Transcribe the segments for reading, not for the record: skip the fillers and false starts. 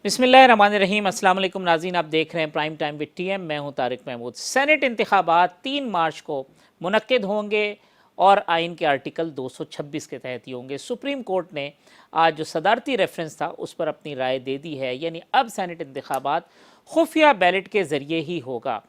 बिस्मिल्लाहिर्रहमानिर्रहीम। अस्सलाम वालेकुम नाज़रीन, आप देख रहे हैं प्राइम टाइम विद टीएम। मैं हूं तारिक महमूद। सेनेट इंतखाबात 3 मार्च को मुनक्किद होंगे और आइन के आर्टिकल 226 के तहत ही होंगे। सुप्रीम कोर्ट ने आज जो सदारती रेफरेंस था उस पर अपनी राय दे दी है, यानी अब सेनेट इंतखाबात खुफिया बैलेट के ज़रिए ही होगा।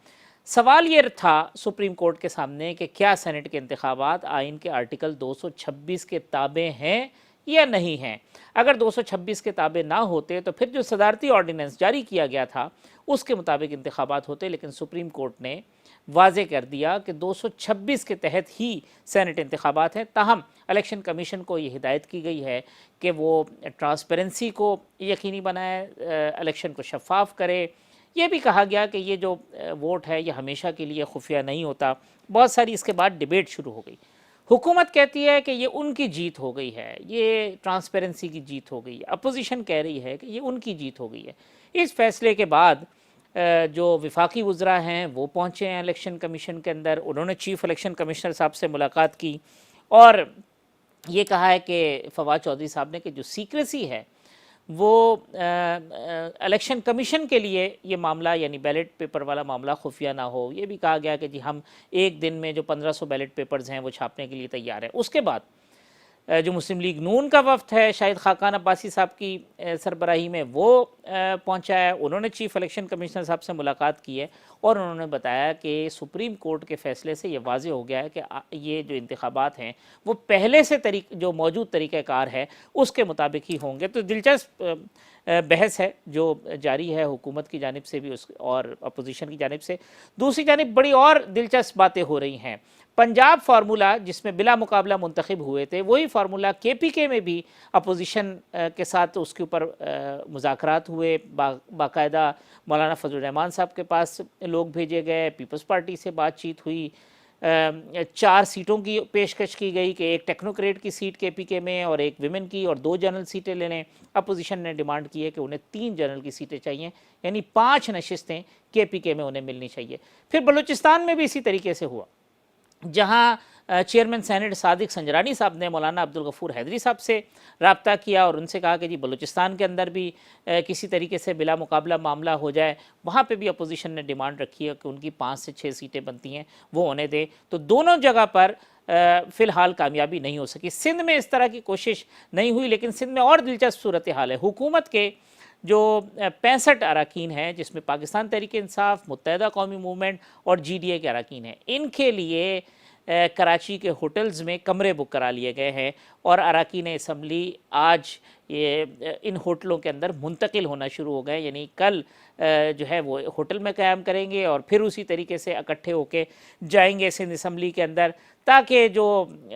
सवाल ये था सुप्रीम कोर्ट के सामने कि क्या सेनेट के इंतखाबात आइन के आर्टिकल 226 के ताबे हैं या नहीं हैं। अगर 226 के ताबे ना होते तो फिर जो सदारती ऑर्डिनेंस जारी किया गया था उसके मुताबिक इंतखाबात होते, लेकिन सुप्रीम कोर्ट ने वाजे कर दिया कि 226 के तहत ही सेनेट इंतखाबात हैं। ताहम इलेक्शन कमीशन को ये हिदायत की गई है कि वो ट्रांसपेरेंसी को यकीनी बनाए, इलेक्शन को शफाफ करे। ये भी कहा गया कि ये जो वोट है ये हमेशा के लिए खुफिया नहीं होता। बहुत सारी इसके बाद डिबेट शुरू हो गई। हुकूमत कहती है कि ये उनकी जीत हो गई है, ये ट्रांसपेरेंसी की जीत हो गई है। अपोजिशन कह रही है कि ये उनकी जीत हो गई है। इस फैसले के बाद जो विफाकी वज़रा हैं वो पहुँचे हैं इलेक्शन कमीशन के अंदर। उन्होंने चीफ इलेक्शन कमिश्नर साहब से मुलाकात की और ये कहा है कि फवाद चौधरी साहब ने कि जो सीक्रेसी है वो इलेक्शन कमीशन के लिए ये मामला, यानी बैलेट पेपर वाला मामला, खुफिया ना हो। ये भी कहा गया कि जी हम एक दिन में जो 1500 बैलेट पेपर्स हैं वो छापने के लिए तैयार है। उसके बाद जो मुस्लिम लीग नून का वफ्द है शाहिद खाकान अब्बासी साहब की सरबराही में, वो पहुंचा है। उन्होंने चीफ इलेक्शन कमिश्नर साहब से मुलाकात की है और उन्होंने बताया कि सुप्रीम कोर्ट के फैसले से ये वाज़े हो गया है कि ये जो इंतखाबात हैं वो पहले से जो मौजूद तरीक़ाकार है उसके मुताबिक ही होंगे। तो दिलचस्प बहस है जो जारी है हुकूमत की जानिब से भी और अपोजिशन की जानिब से। दूसरी जानिब बड़ी और दिलचस्प बातें हो रही हैं। पंजाब फार्मूला जिसमें बिला मुकाबला मुंतखब हुए थे, वही फार्मूला KPK में भी अपोजिशन के साथ उसके ऊपर मुज़ाकरात हुए। बाकायदा मौलाना फजल रहमान साहब के पास लोग भेजे गए, पीपल्स पार्टी से बातचीत हुई, 4 सीटों की पेशकश की गई कि एक टेक्नोक्रेट की सीट KPK में और एक विमेन की और 2 जनरल सीटें ले लें। अपोजिशन ने डिमांड की है कि उन्हें 3 जनरल की सीटें चाहिए, यानी 5 नशिस्तें KPK में उन्हें मिलनी चाहिए। फिर बलूचिस्तान में भी इसी तरीके से हुआ, जहां चेयरमैन सेनेट सादिक संजरानी साहब ने मौलाना अब्दुल गफूर हैदरी साहब से रब्ता किया और उनसे कहा कि जी बलूचिस्तान के अंदर भी किसी तरीके से बिला मुकाबला मामला हो जाए। वहाँ पे भी अपोजिशन ने डिमांड रखी है कि उनकी 5 से 6 सीटें बनती हैं वो होने दे। तो दोनों जगह पर फ़िलहाल कामयाबी नहीं हो सकी। सिंध में इस तरह की कोशिश नहीं हुई, लेकिन सिंध में और दिलचस्प सूरत हाल है। हुकूमत के जो 65 अरकान हैं, जिसमें पाकिस्तान तहरीक इंसाफ, मुत्तहदा कौमी मूवमेंट और GDA के अरकान हैं, इनके लिए कराची के होटल्स में कमरे बुक करा लिए गए हैं और अरकान असम्बली आज ये इन होटलों के अंदर मुंतकिल होना शुरू हो गए। यानी कल जो है वो होटल में क़याम करेंगे और फिर उसी तरीके से इकट्ठे होके जाएंगे सिंध असम्बली के अंदर, ताकि जो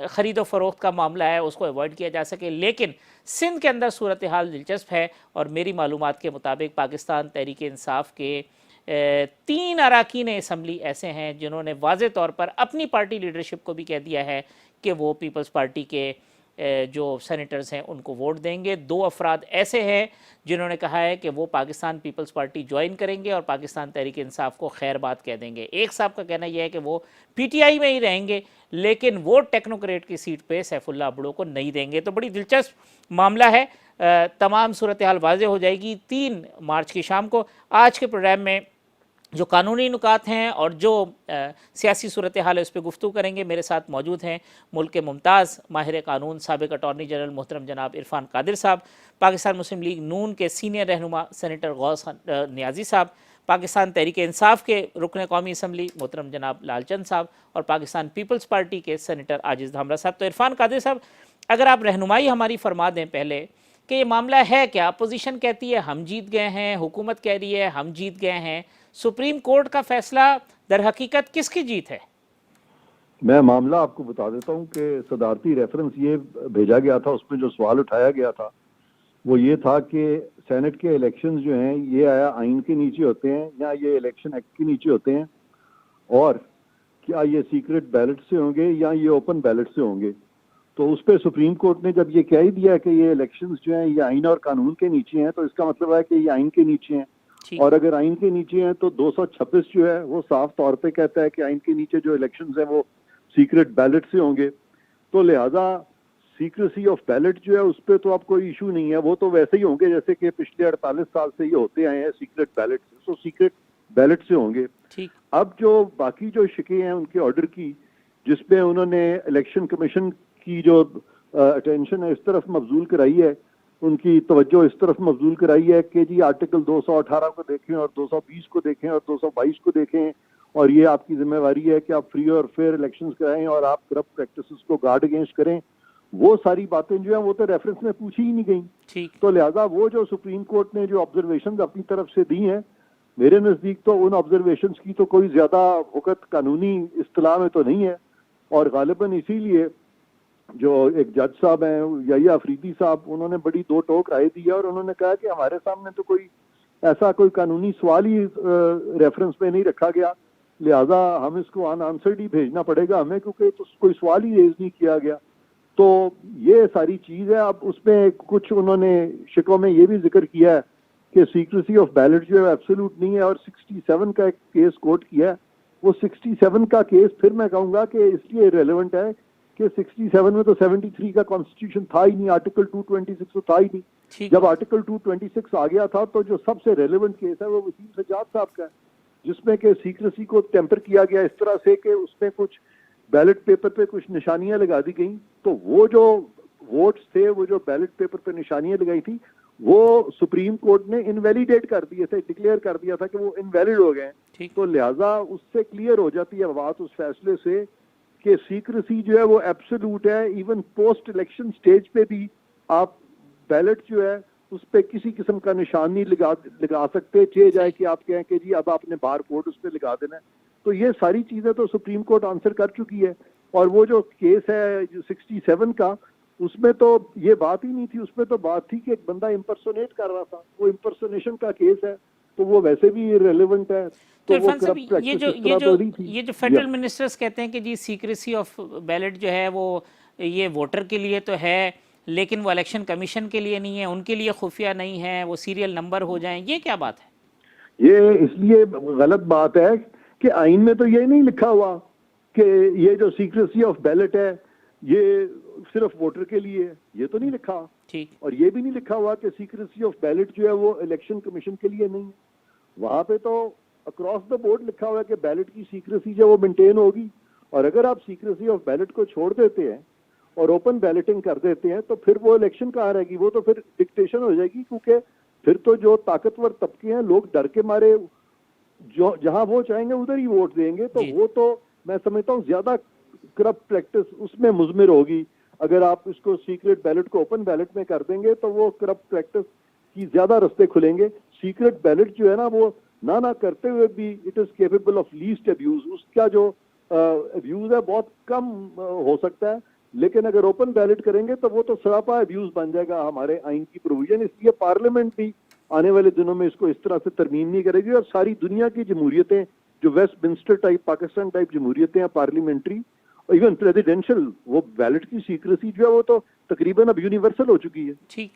ख़रीदो फ़रोख्त का मामला है उसको अवॉइड किया जा सके। लेकिन सिंध के अंदर सूरत हाल दिलचस्प है और मेरी मालूमात के मुताबिक पाकिस्तान तहरीक इंसाफ के 3 अरकान असम्बली ऐसे हैं जिन्होंने वाज़े तौर पर अपनी पार्टी लीडरशिप को भी कह दिया है कि वो पीपल्स पार्टी के जो सेनेटर्स हैं उनको वोट देंगे। 2 अफराद ऐसे हैं जिन्होंने कहा है कि वो पाकिस्तान पीपल्स पार्टी ज्वाइन करेंगे और पाकिस्तान तहरीक इंसाफ को खैर बात कह देंगे। एक साहब का कहना यह है कि वो PTI में ही रहेंगे, लेकिन वो टेक्नोक्रेट की सीट पे सैफुल्ला अबड़ो को नहीं देंगे। तो बड़ी दिलचस्प मामला है। तमाम सूरत हाल वाज़े हो जाएगी 3 मार्च की शाम को। आज के प्रोग्राम में जो कानूनी नुकात हैं और जो सियासी सूरत हाल है उस पर गुफ्तगू करेंगे। मेरे साथ मौजूद हैं मुल्क के मुमताज़ माहिर कानून साबिक़ अटॉर्नी जनरल मोहतरम जनाब इरफान कादिर साहब, पाकिस्तान मुस्लिम लीग नून के सीनियर रहनुमा सेनेटर गौस नियाज़ी साहब, पाकिस्तान तहरीक इंसाफ के रुकन कौमी असम्बली मोहतरम जनाब लालचंद साहब और पाकिस्तान पीपल्स पार्टी के सेनेटर आजिज़ धामरा साहब। तो इरफान कादिर साहब, अगर आप रहनुमाई हमारी फरमा दें पहले कि ये मामला है क्या। अपोजिशन कहती है हम जीत गए हैं, हुकूमत कह रही है हम जीत गए हैं। सुप्रीम कोर्ट का फैसला दर हकीकत किसकी जीत है? मैं मामला आपको बता देता हूं कि सदारती रेफरेंस ये भेजा गया था, उसमें जो सवाल उठाया गया था वो ये था कि सेनेट के इलेक्शंस जो हैं ये आया आइन के नीचे होते हैं या ये इलेक्शन एक्ट के नीचे होते हैं, और क्या ये सीक्रेट बैलेट से होंगे या ये ओपन बैलेट से होंगे। तो उस पर सुप्रीम कोर्ट ने जब ये कह ही दिया कि ये इलेक्शंस जो हैं ये आइन और कानून के नीचे हैं, तो इसका मतलब है कि ये आइन के नीचे हैं। और अगर आइन के नीचे हैं तो 226 जो है वो साफ तौर पे कहता है कि आइन के नीचे जो इलेक्शंस हैं वो सीक्रेट बैलेट से होंगे। तो लिहाजा सीक्रेसी ऑफ बैलेट जो है उस पर तो अब कोई इशू नहीं है, वो तो वैसे ही होंगे जैसे कि पिछले 48 साल से ये होते आए हैं सीक्रेट बैलेट से, तो सीक्रेट बैलेट से होंगे। ठीक। अब जो बाकी जो शिके हैं उनके ऑर्डर की, जिसमें उन्होंने इलेक्शन कमीशन की जो अटेंशन है इस तरफ मबजूल कराई है, उनकी तवज्जो इस तरफ मबजूल कराई है कि जी आर्टिकल 218 को देखें और 220 को देखें और 222 को देखें, और ये आपकी जिम्मेवारी है कि आप फ्री और फेयर इलेक्शंस कराएं और आप करप्ट प्रैक्टिसेस को गार्ड अगेंस्ट करें। वो सारी बातें जो है वो तो रेफरेंस में पूछी ही नहीं गई। ठीक। तो लिहाजा वो जो सुप्रीम कोर्ट ने जो ऑब्जर्वेशन अपनी तरफ से दी हैं, मेरे नजदीक तो उन ऑब्जर्वेशन की तो कोई ज्यादा वक़्त कानूनी इस्तिलाह में तो नहीं है, और गालिबन इसीलिए जो एक जज साहब हैं याहिया अफरीदी साहब, उन्होंने बड़ी दो टोक राय दी है और उन्होंने कहा कि हमारे सामने तो कोई ऐसा कोई कानूनी सवाल ही रेफरेंस में नहीं रखा गया, लिहाजा हम इसको अनआंसर्ड ही भेजना पड़ेगा हमें, क्योंकि तो कोई सवाल ही रेज नहीं किया गया। तो ये सारी चीज है। अब उसमें कुछ उन्होंने शिकों में ये भी जिक्र किया है कि सीक्रेसी ऑफ बैलेट जो है एब्सोल्यूट नहीं है, और 67 का एक केस कोट किया है। वो 67 का केस फिर मैं कहूंगा कि इसलिए रेलेवेंट है कि 67 में तो 73 का कॉन्स्टिट्यूशन था ही नहीं, आर्टिकल 226 तो था ही नहीं। जब आर्टिकल 226 आ गया था तो जो सबसे रेलेवेंट केस है वो वसीम सज्जाद साहब का है, जिसमें कि सीक्रेसी को टेम्पर किया गया इस तरह से कि उसमें कुछ बैलेट पेपर पे कुछ निशानियां लगा दी गई, तो वो जो वोट्स थे, वो जो बैलेट पेपर पे निशानियां लगाई थी, वो सुप्रीम कोर्ट ने इनवैलिडेट कर दिए थे, डिक्लेयर कर दिया था कि वो इनवैलिड हो गए। तो लिहाजा उससे क्लियर हो जाती है बात उस फैसले से कि सीक्रेसी जो है वो एब्सोल्यूट है। इवन पोस्ट इलेक्शन स्टेज पे भी आप बैलेट जो है उस पर किसी किस्म का निशान नहीं लगा सकते, चाहे जाए कि आप कहें कि जी अब आपने बार कोड उस पर लगा देना है। तो ये सारी चीजें तो सुप्रीम कोर्ट आंसर कर चुकी है। और वो जो केस है जो 67 का, उसमें तो ये बात ही नहीं थी, उसमें तो बात थी कि एक बंदा इम्पर्सोनेट कर रहा था, वो इम्पर्सोनेशन का केस है, तो वो वैसे भी रेलेवेंट है। तो इरफान साहब, ये जो फेडरल मिनिस्टर्स कहते हैं कि जी सीक्रेसी ऑफ बैलेट जो है वो ये वोटर के लिए तो है लेकिन वो इलेक्शन कमीशन के लिए नहीं है, उनके लिए खुफिया नहीं है, वो सीरियल नंबर हो जाएं, ये क्या बात है? ये इसलिए गलत बात है कि आइन में तो ये नहीं लिखा हुआ कि ये जो सीक्रेसी ऑफ बैलेट है ये सिर्फ वोटर के लिए है, ये तो नहीं लिखा। ठीक। और ये भी नहीं लिखा हुआ कि सीक्रेसी ऑफ बैलेट जो है वो इलेक्शन कमीशन के लिए नहीं है। वहां पे तो अक्रॉस द बोर्ड लिखा हुआ है कि बैलेट की सीक्रेसी जो वो मेंटेन होगी, और अगर आप सीक्रेसी ऑफ बैलेट को छोड़ देते हैं और ओपन बैलेटिंग कर देते हैं तो फिर वो इलेक्शन कहाँ रहेगी, वो तो फिर डिक्टेशन हो जाएगी, क्योंकि फिर तो जो ताकतवर तबके हैं लोग डर के मारे जो जहां वो चाहेंगे उधर ही वोट देंगे। तो वो तो मैं समझता हूँ ज्यादा करप्ट प्रैक्टिस उसमें मुजमिर होगी। अगर आप इसको सीक्रेट बैलेट को ओपन बैलेट में कर देंगे तो वो करप्ट प्रैक्टिस की ज्यादा रास्ते खुलेंगे। सीक्रेट बैलेट जो है ना वो ना करते हुए भी it is capable of least abuse, उसका जो अब्यूज है बहुत कम हो सकता है, लेकिन अगर ओपन बैलेट करेंगे तो वो तो सरापा अब्यूज बन जाएगा हमारे आइन की प्रोविजन। इसलिए पार्लियामेंट भी आने वाले दिनों में इसको इस तरह से तरमीम नहीं करेगी, और सारी दुनिया की जमहूरियतें जो वेस्टमिंस्टर टाइप पाकिस्तान टाइप जमहूरियतें हैं पार्लियामेंट्री और इवन प्रेसिडेंशियल, वो बैलेट की सीक्रेसी जो है वो तो तकरीबन अब यूनिवर्सल हो चुकी है। ठीक।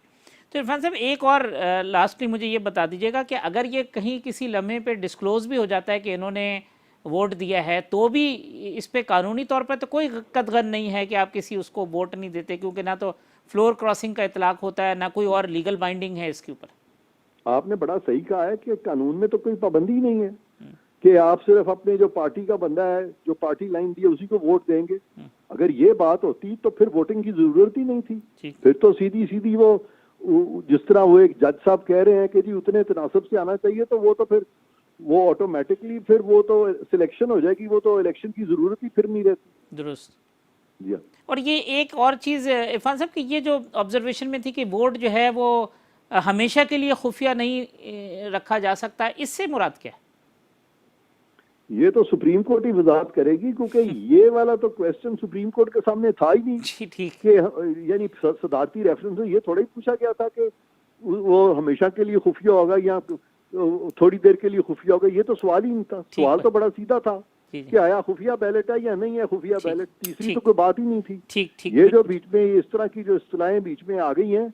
तो इरफान साहब एक और लास्टली मुझे ये बता दीजिएगा कि अगर ये कहीं किसी लम्हे पे डिस्क्लोज भी हो जाता है कि इन्होंने वोट दिया है, तो भी इस पे कानूनी तौर पर तो कोई कतगन नहीं है कि आप किसी उसको वोट नहीं देते, क्योंकि ना तो फ्लोर क्रॉसिंग का इतलाक होता है ना कोई और लीगल बाइंडिंग है इसके ऊपर। आपने बड़ा सही कहा है कि कानून में तो कोई पाबंदी नहीं है कि आप सिर्फ अपने जो पार्टी का बंदा है, जो पार्टी लाइन दी है, उसी को वोट देंगे। अगर ये बात होती तो फिर वोटिंग की जरूरत ही नहीं थी। फिर तो सीधी सीधी वो जिस तरह वो एक जज साहब कह रहे हैं कि जी उतने तनासब से आना चाहिए, तो वो तो फिर वो ऑटोमेटिकली फिर वो तो सिलेक्शन हो जाएगी, वो तो इलेक्शन की जरूरत ही फिर नहीं रहती। दुरुस्त। जी। और ये एक और चीज़ इरफान साहब कि ये जो ऑब्जर्वेशन में थी कि वोट जो है वो हमेशा के लिए खुफिया नहीं रखा जा सकता, इससे मुराद क्या है? ये तो सुप्रीम कोर्ट ही वजाहत करेगी, क्योंकि ये वाला तो क्वेश्चन सुप्रीम कोर्ट के सामने था ही नहीं। ठीक कि यानी सदारती रेफरेंस में ये थोड़ा ही पूछा गया था कि वो हमेशा के लिए खुफिया होगा या थोड़ी देर के लिए खुफिया होगा, ये तो सवाल ही नहीं था। सवाल तो बड़ा सीधा था कि आया खुफिया बैलेट है या नहीं है खुफिया बैलेट, तीसरी तो कोई बात ही नहीं थी। ठीक। ये जो बीच में इस तरह की जो इस्तिलाहें बीच में आ गई हैं,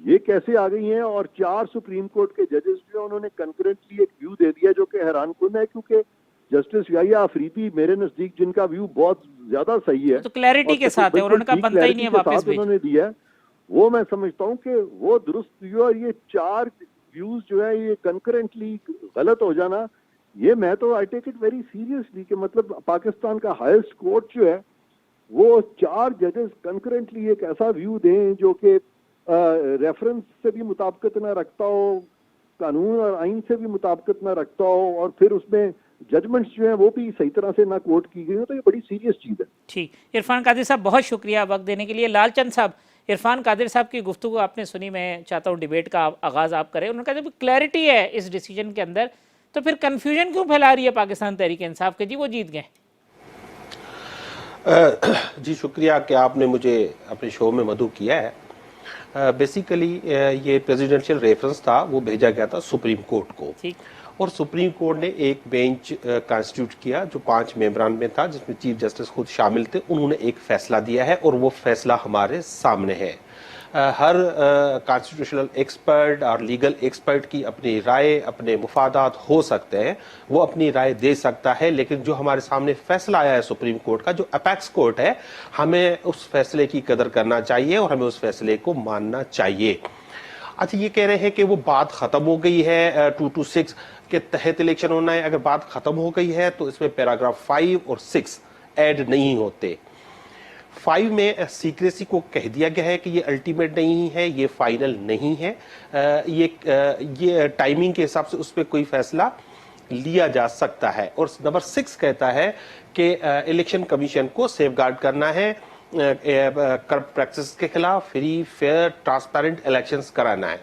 ये कैसे आ गई हैं? और 4 सुप्रीम कोर्ट के जजेस जो उन्होंने कंकरेंटली एक व्यू दे दिया जो कि हैरानकुन है, क्योंकि जस्टिस याहिया अफरीदी मेरे नजदीक जिनका व्यू बहुत ज्यादा सही है, तो क्लैरिटी के साथ है, उन्होंने कहा बनता ही नहीं है वापस भेज। उन्होंने दिया है, वो मैं समझता हूँ कि वो दुरुस्त व्यू है। और ये 4 व्यूज जो है ये कंकरेंटली गलत हो जाना, ये मैं तो I take it very seriously कि मतलब पाकिस्तान का हाईएस्ट कोर्ट जो है वो 4 जजेस कंकरेंटली एक ऐसा व्यू दें जो कि रेफरेंस से भी मुताबिकत ना रखता हो, कानून और आइन से भी मुताबिकत ना रखता हो, और फिर उसमें जजमेंट्स जो हैं वो भी सही तरह से ना कोट की गई हो, तो ये बड़ी सीरियस चीज़ है। ठीक, इरफान कादिर साहब बहुत शुक्रिया वक्त देने के लिए। लालचंद साहब, इरफान कादिर साहब की गुफ्तगू आपने सुनी, मैं चाहता हूँ डिबेट का आगाज़ आप करें। उन्होंने कहा जब क्लैरिटी है इस डिसीजन के अंदर तो फिर कन्फ्यूजन क्यों फैला रही है पाकिस्तान तहरीक इंसाफ के? जी वो जीत गए। जी शुक्रिया कि आपने मुझे अपने शो में मदऊ किया है। बेसिकली ये प्रेसिडेंशियल रेफरेंस था, वो भेजा गया था सुप्रीम कोर्ट को, ठीक, और सुप्रीम कोर्ट ने एक बेंच कॉन्स्टिट्यूट किया जो 5 मेंबरान में था, जिसमें चीफ जस्टिस खुद शामिल थे। उन्होंने एक फैसला दिया है और वो फैसला हमारे सामने है। हर कॉन्स्टिट्यूशनल एक्सपर्ट और लीगल एक्सपर्ट की अपनी राय, अपने मुफादात हो सकते हैं, वो अपनी राय दे सकता है, लेकिन जो हमारे सामने फैसला आया है सुप्रीम कोर्ट का, जो अपेक्स कोर्ट है, हमें उस फैसले की कदर करना चाहिए और हमें उस फैसले को मानना चाहिए। अच्छा, ये कह रहे हैं कि वो बात खत्म हो गई है, 226 के तहत इलेक्शन होना है। अगर बात खत्म हो गई है तो इसमें पैराग्राफ 5 और 6 ऐड नहीं होते। 5 में सीक्रेसी को कह दिया गया है कि ये अल्टीमेट नहीं है, ये फाइनल नहीं है, ये टाइमिंग के हिसाब से उस पर कोई फैसला लिया जा सकता है। और नंबर 6 कहता है कि इलेक्शन कमीशन को सेफगार्ड करना है, करप्ट प्रैक्टिस के खिलाफ फ्री फेयर ट्रांसपेरेंट इलेक्शंस कराना है।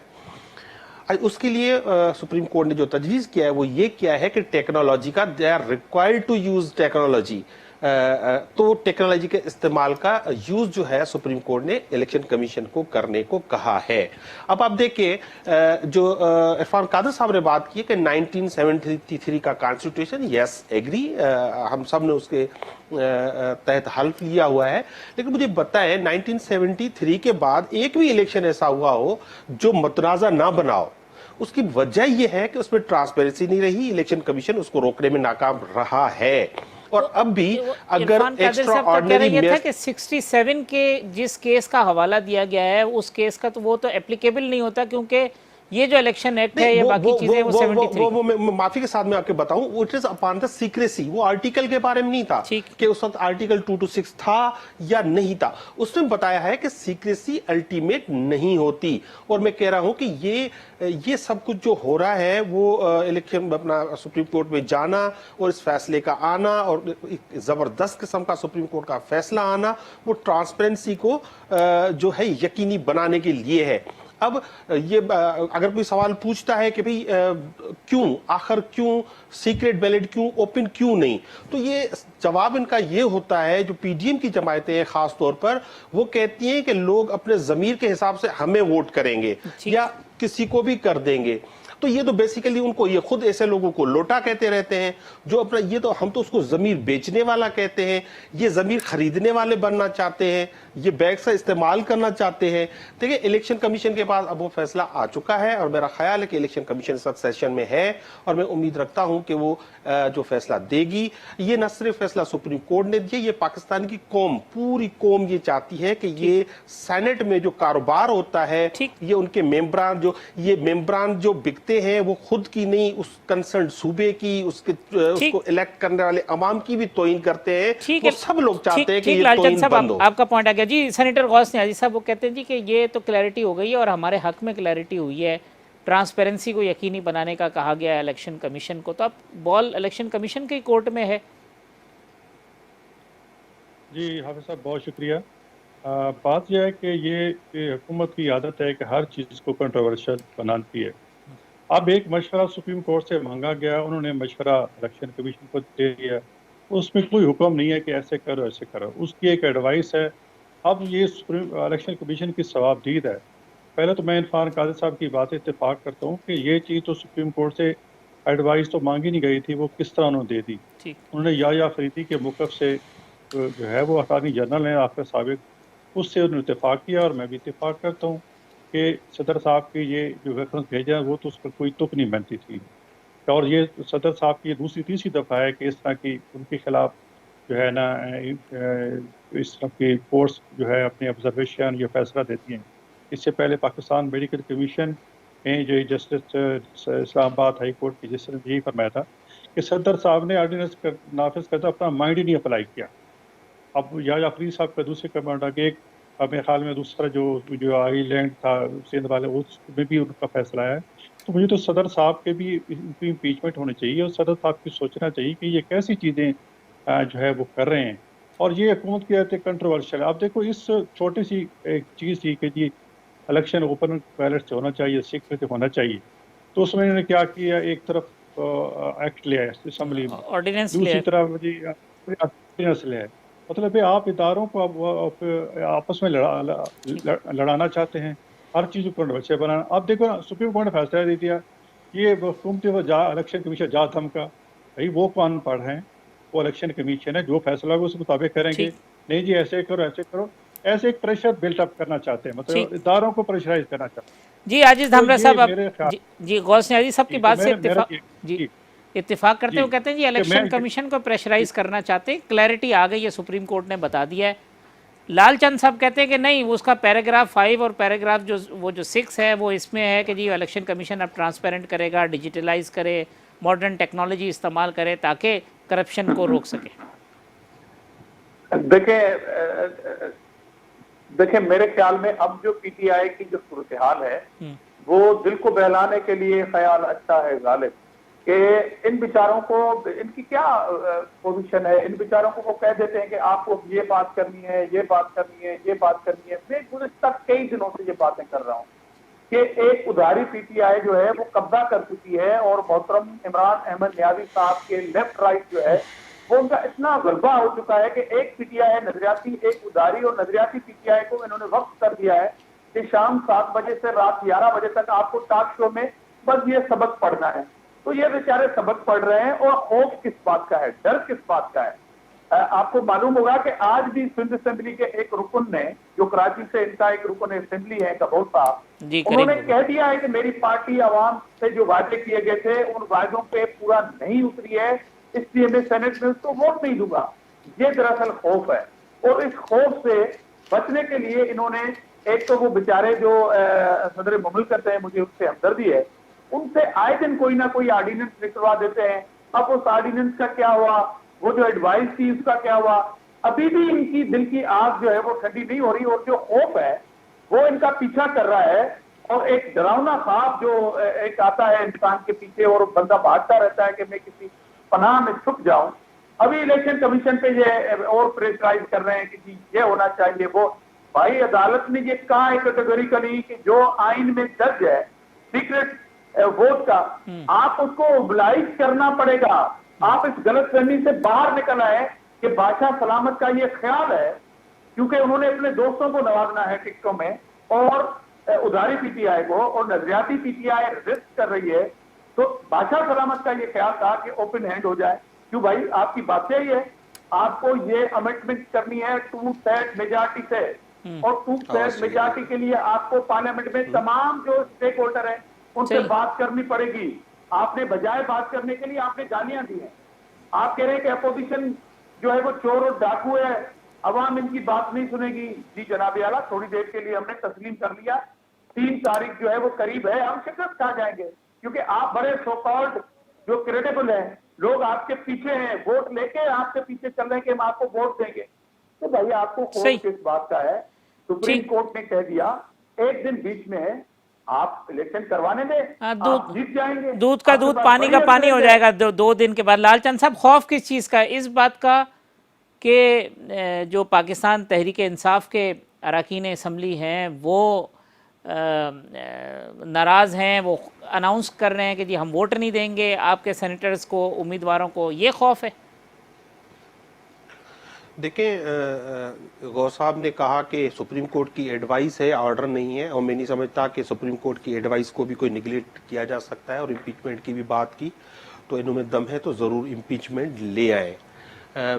उसके लिए सुप्रीम कोर्ट ने जो तजवीज़ किया है वो ये किया है कि टेक्नोलॉजी का, they are required to use technology, तो टेक्नोलॉजी के इस्तेमाल का यूज जो है सुप्रीम कोर्ट ने इलेक्शन कमीशन को करने को कहा है। अब आप देखिए, जो इरफान कादिर साहब ने बात की कि 1973 का कॉन्स्टिट्यूशन, यस एग्री, हम सब ने उसके तहत हल्फ लिया हुआ है, लेकिन मुझे बताएं 1973 के बाद एक भी इलेक्शन ऐसा हुआ हो जो मुतनाज़ा ना बनाओ। उसकी वजह यह है कि उसमें ट्रांसपेरेंसी नहीं रही, इलेक्शन कमीशन उसको रोकने में नाकाम रहा है। और अब भी अगर एक्स्ट्रा ऑर्डिनरी था कि 67 के जिस केस का हवाला दिया गया है उस केस का तो वो तो एप्लीकेबल नहीं होता, क्योंकि ये जो इलेक्शन एक्ट है, ये बाकी चीजें वो 73 वो मैं माफी के साथ में आपके बताऊं, it is upon the secrecy. वो आर्टिकल के बारे में नहीं था कि उस वक्त आर्टिकल 226 था या नहीं था। उसने बताया है कि सीक्रेसी अल्टीमेट नहीं होती। और मैं कह रहा हूं कि ये सब कुछ जो हो रहा है वो इलेक्शन अपना सुप्रीम कोर्ट में जाना और इस फैसले का आना और जबरदस्त किस्म का सुप्रीम कोर्ट का फैसला आना, वो ट्रांसपेरेंसी को जो है यकीनी बनाने के लिए है। अब ये अगर कोई सवाल पूछता है कि भाई क्यों, आखिर क्यों सीक्रेट बैलेट, क्यों ओपन, क्यों नहीं, तो ये जवाब इनका ये होता है, जो पीडीएम की जमायतें हैं खास तौर पर, वो कहती हैं कि लोग अपने जमीर के हिसाब से हमें वोट करेंगे या किसी को भी कर देंगे। तो ये तो बेसिकली उनको, ये खुद ऐसे लोगों को लोटा कहते रहते हैं जो अपना, ये तो हम तो उसको जमीर बेचने वाला कहते हैं, ये जमीर खरीदने वाले बनना चाहते हैं, ये बैग से इस्तेमाल करना चाहते हैं। देखिए, इलेक्शन कमीशन के पास अब वो फैसला आ चुका है और मेरा ख्याल है कि इलेक्शन कमीशन इस वक्त सेशन में है और मैं उम्मीद रखता हूं कि वो जो फैसला देगी, ये न सिर्फ फैसला सुप्रीम कोर्ट ने दिया, ये पाकिस्तान की कौम, पूरी कौम ये चाहती है कि ये सेनेट में जो कारोबार होता है, ये उनके मेंबरान जो बिकते हैं वो खुद की नहीं, उस कंसर्न सूबे की, उसको इलेक्ट करने वाले अवाम की भी तौहीन करते हैं। वो सब लोग चाहते हैं कि ये तौहीन बंद हो। आपका पॉइंट आ गया जी। सेनेटर गौस नियाज़ी साहब वो कहते हैं जी कि ये तो क्लैरिटी हो गई है और हमारे हक में क्लैरिटी हुई है, ट्रांसपेरेंसी को यकीनी बनाने का कहा गया है इलेक्शन कमीशन को, तो अब बॉल इलेक्शन कमीशन के कोर्ट में है। जी हाफिज साहब बहुत शुक्रिया। बात यह है कि ये हुकूमत की आदत है कि हर चीज़ को कंट्रोवर्शियल बनाती है। अब एक मशवरा सुप्रीम कोर्ट से मांगा गया, उन्होंने मशवरा इलेक्शन कमीशन को दे दिया, उसमें कोई हुक्म नहीं है कि ऐसे करो ऐसे करो, उसकी एक एडवाइस है। अब ये सुप्रीम इलेक्शन कमीशन की सवाबदीद है। पहले तो मैं इरफान कादिर साहब की बात इत्तेफाक करता हूँ कि ये चीज़ तो सुप्रीम कोर्ट से एडवाइस तो मांगी नहीं गई थी, वो किस तरह उन्होंने दे दी। उन्होंने याहिया अफरीदी के मौक़िफ़ से जो है वो अटॉर्नी जनरल हैं आपका साबिक, उससे उन्होंने इत्तेफाक किया और मैं भी इत्तेफाक करता हूँ कि सदर साहब की ये जो रेफरेंस भेजा है वो तो उस पर कोई तुक नहीं बनती थी। और ये सदर साहब की दूसरी तीसरी दफ़ा है कि इस तरह की उनके खिलाफ जो है ना इस तरह की कोर्ट्स जो है अपनी ऑब्जर्वेशन या फैसला देती हैं। इससे पहले पाकिस्तान मेडिकल कमीशन में जो जस्टिस इस्लामाबाद हाई कोर्ट के जस्टिस ने यही फरमाया था कि सदर साहब ने ऑर्डिनेंस नाफिज करता अपना माइंड ही नहीं अप्लाई किया। अब याद अफरीद साहब का दूसरे कमांडर के एक मेरे ख्याल में दूसरा जो आईलैंड था सिंध वाले उसमें भी उनका फैसला है। तो मुझे तो सदर साहब के भी इनकी इम्पीचमेंट होनी चाहिए और सदर साहब की सोचना चाहिए कि ये कैसी चीज़ें जो है वो कर रहे हैं। और ये हुकूमत की रहते कंट्रोवर्शियल। आप देखो इस छोटी सी एक चीज़ थी कि जी इलेक्शन ओपन बैलेट से होना चाहिए, सीक्रेट होना चाहिए। तो उसमें इन्होंने क्या किया, एक तरफ एक्ट ले आया असम्बली में, ऑर्डिनेंस दूसरी तरफ जी ऑर्डिनेंस ले आए। मतलब है आप इदारों को आपस में लड़ाना चाहते हैं, हर चीज़ को कंट्रोवर्शियल बनाना। आप देखो ना सुप्रीम कोर्ट ने फैसला दे दिया, ये हुकूमत इलेक्शन कमीशन जा धमका, भाई वो कौन पढ़ हैं, वो इलेक्शन कमीशन है, जो फैसला होगा उस मुताबिक करेंगे। ठीक नहीं जी ऐसे करो ऐसे करो, ऐसे एक प्रेशर बिल्टअप करना चाहते हैं, ठीक मतलब इदारों को प्रेशराइज करना चाहते हैं। जी आजिज तो धामरा ये साहब, आप मेरे ख्याल जी गौस नियाज़ी साहब की जी, तो बात से मेरा जी जी इत्तेफाक करते जी हुए कहते हैं जी कि इलेक्शन कमीशन को प्रेशराइज करना चाहते हैं, क्लैरिटी आ गई है, सुप्रीम कोर्ट ने बता दिया है। लालचंद साहब कहते हैं कि नहीं, उसका पैराग्राफ 5 और पैराग्राफ जो 6 है वो इसमें है कि जी इलेक्शन कमीशन अब ट्रांसपेरेंट करेगा, डिजिटलाइज करे, मॉडर्न टेक्नोलॉजी इस्तेमाल करे ताकि करप्शन को रोक सके। देखिए मेरे ख्याल में अब जो पीटीआई की जो सूरत हाल है वो दिल को बहलाने के लिए ख्याल अच्छा है गालिब कि इन बेचारों को, इनकी क्या पोजीशन है, इन बेचारों को वो कह देते हैं कि आपको ये बात करनी है, ये बात करनी है, ये बात करनी है। मैं गुज़िश्ता कई दिनों से ये बातें कर रहा हूँ कि एक उधारी पीटीआई जो है वो कब्जा कर चुकी है और मोहतरम इमरान अहमद नियाज़ी साहब के लेफ्ट राइट जो है वो उनका इतना गलबा हो चुका है कि एक पीटीआई नजरियाती, एक उधारी और नजरियाती पीटीआई को इन्होंने वक्त कर दिया है कि शाम 7 बजे से रात 11 बजे तक आपको टॉक शो में बस ये सबक पढ़ना है। तो ये बेचारे सबक पढ़ रहे हैं और खौफ किस बात का है, डर किस बात का है। आपको मालूम होगा कि आज भी सिंध असेंबली के एक रुकन ने, जो कराची से इनका एक रुकन असेंबली है कबूर साहब, उन्होंने कह दिया है कि मेरी पार्टी आवाम से जो वादे किए गए थे उन वादों पे पूरा नहीं उतरी है, इसलिए मैं सेनेट में उसको वोट नहीं दूंगा। ये दरअसल खौफ है और इस खौफ से बचने के लिए इन्होंने, एक तो वो बेचारे जो सदर मुमलिकत है, मुझे उससे हमदर्दी है, उनसे आए दिन कोई ना कोई ऑर्डिनेंस निकलवा देते हैं। अब उस ऑर्डिनेंस का क्या हुआ, वो जो एडवाइस थी उसका क्या हुआ, अभी भी इनकी दिल की आग जो है वो ठंडी नहीं हो रही और जो खौफ है वो इनका पीछा कर रहा है। और एक डरावना ख्वाब जो एक आता है इंसान के पीछे और बंदा भागता रहता है कि मैं किसी पनाह में छुप जाऊं। अभी इलेक्शन कमीशन पे ये और प्रेशराइज कर रहे हैं कि जी ये होना चाहिए वो। भाई अदालत ने ये कहा है कैटेगोरिकली कि जो आइन में दर्ज है सीक्रेट वोट का, आप उसको ओबलाइज करना पड़ेगा। आप इस गलतफहमी से बाहर निकल आए कि बादशाह सलामत का ये ख्याल है, क्योंकि उन्होंने अपने दोस्तों को नवाजना है टिकटों में और उधारी पीटीआई को, और नजरियाती पीटीआई रिस्क कर रही है। तो बादशाह सलामत का ये ख्याल था कि ओपन हैंड हो जाए। क्यों भाई, आपकी बात यही है, आपको ये अमेंडमेंट करनी है 2/3 मेजॉरिटी से, और 2/3 मेजॉरिटी के लिए आपको पार्लियामेंट में तमाम जो स्टेक होल्डर है उनसे बात करनी पड़ेगी। आपने बजाय बात करने के लिए आपने गालियां दी हैं। आप कह रहे हैं कि अपोजिशन जो है वो चोर और डाकू है, अवाम इनकी बात नहीं सुनेगी। जी जनाब आला, थोड़ी देर के लिए हमने तस्लीम कर लिया, 3 तारीख जो है वो करीब है, हम शिकस्त खा जाएंगे, क्योंकि आप बड़े सो कॉल्ड जो क्रेडिबल हैं, लोग आपके पीछे हैं, वोट लेके आपके पीछे चल रहे हैं कि हम आपको वोट देंगे। तो भाई आपको खौफ किस बात का है? सुप्रीम कोर्ट ने कह दिया एक दिन बीच में है, आप इलेक्शन करवाने दें, आप जीत जाएंगे। दूध का दूध पानी का पानी हो जाएगा 2 दिन के बाद। लालचंद साहब, खौफ किस चीज़ का? इस बात का कि जो पाकिस्तान तहरीक इंसाफ के अरकान असम्बली हैं वो नाराज़ हैं, वो अनाउंस कर रहे हैं कि जी हम वोट नहीं देंगे आपके सेनेटर्स को, उम्मीदवारों को, ये खौफ है? देखें, गौ साहब ने कहा कि सुप्रीम कोर्ट की एडवाइस है, ऑर्डर नहीं है, और मैं नहीं समझता कि सुप्रीम कोर्ट की एडवाइस को भी कोई निगलेक्ट किया जा सकता है। और इम्पीचमेंट की भी बात की तो इन्होंने दम है तो ज़रूर इम्पीचमेंट ले आए।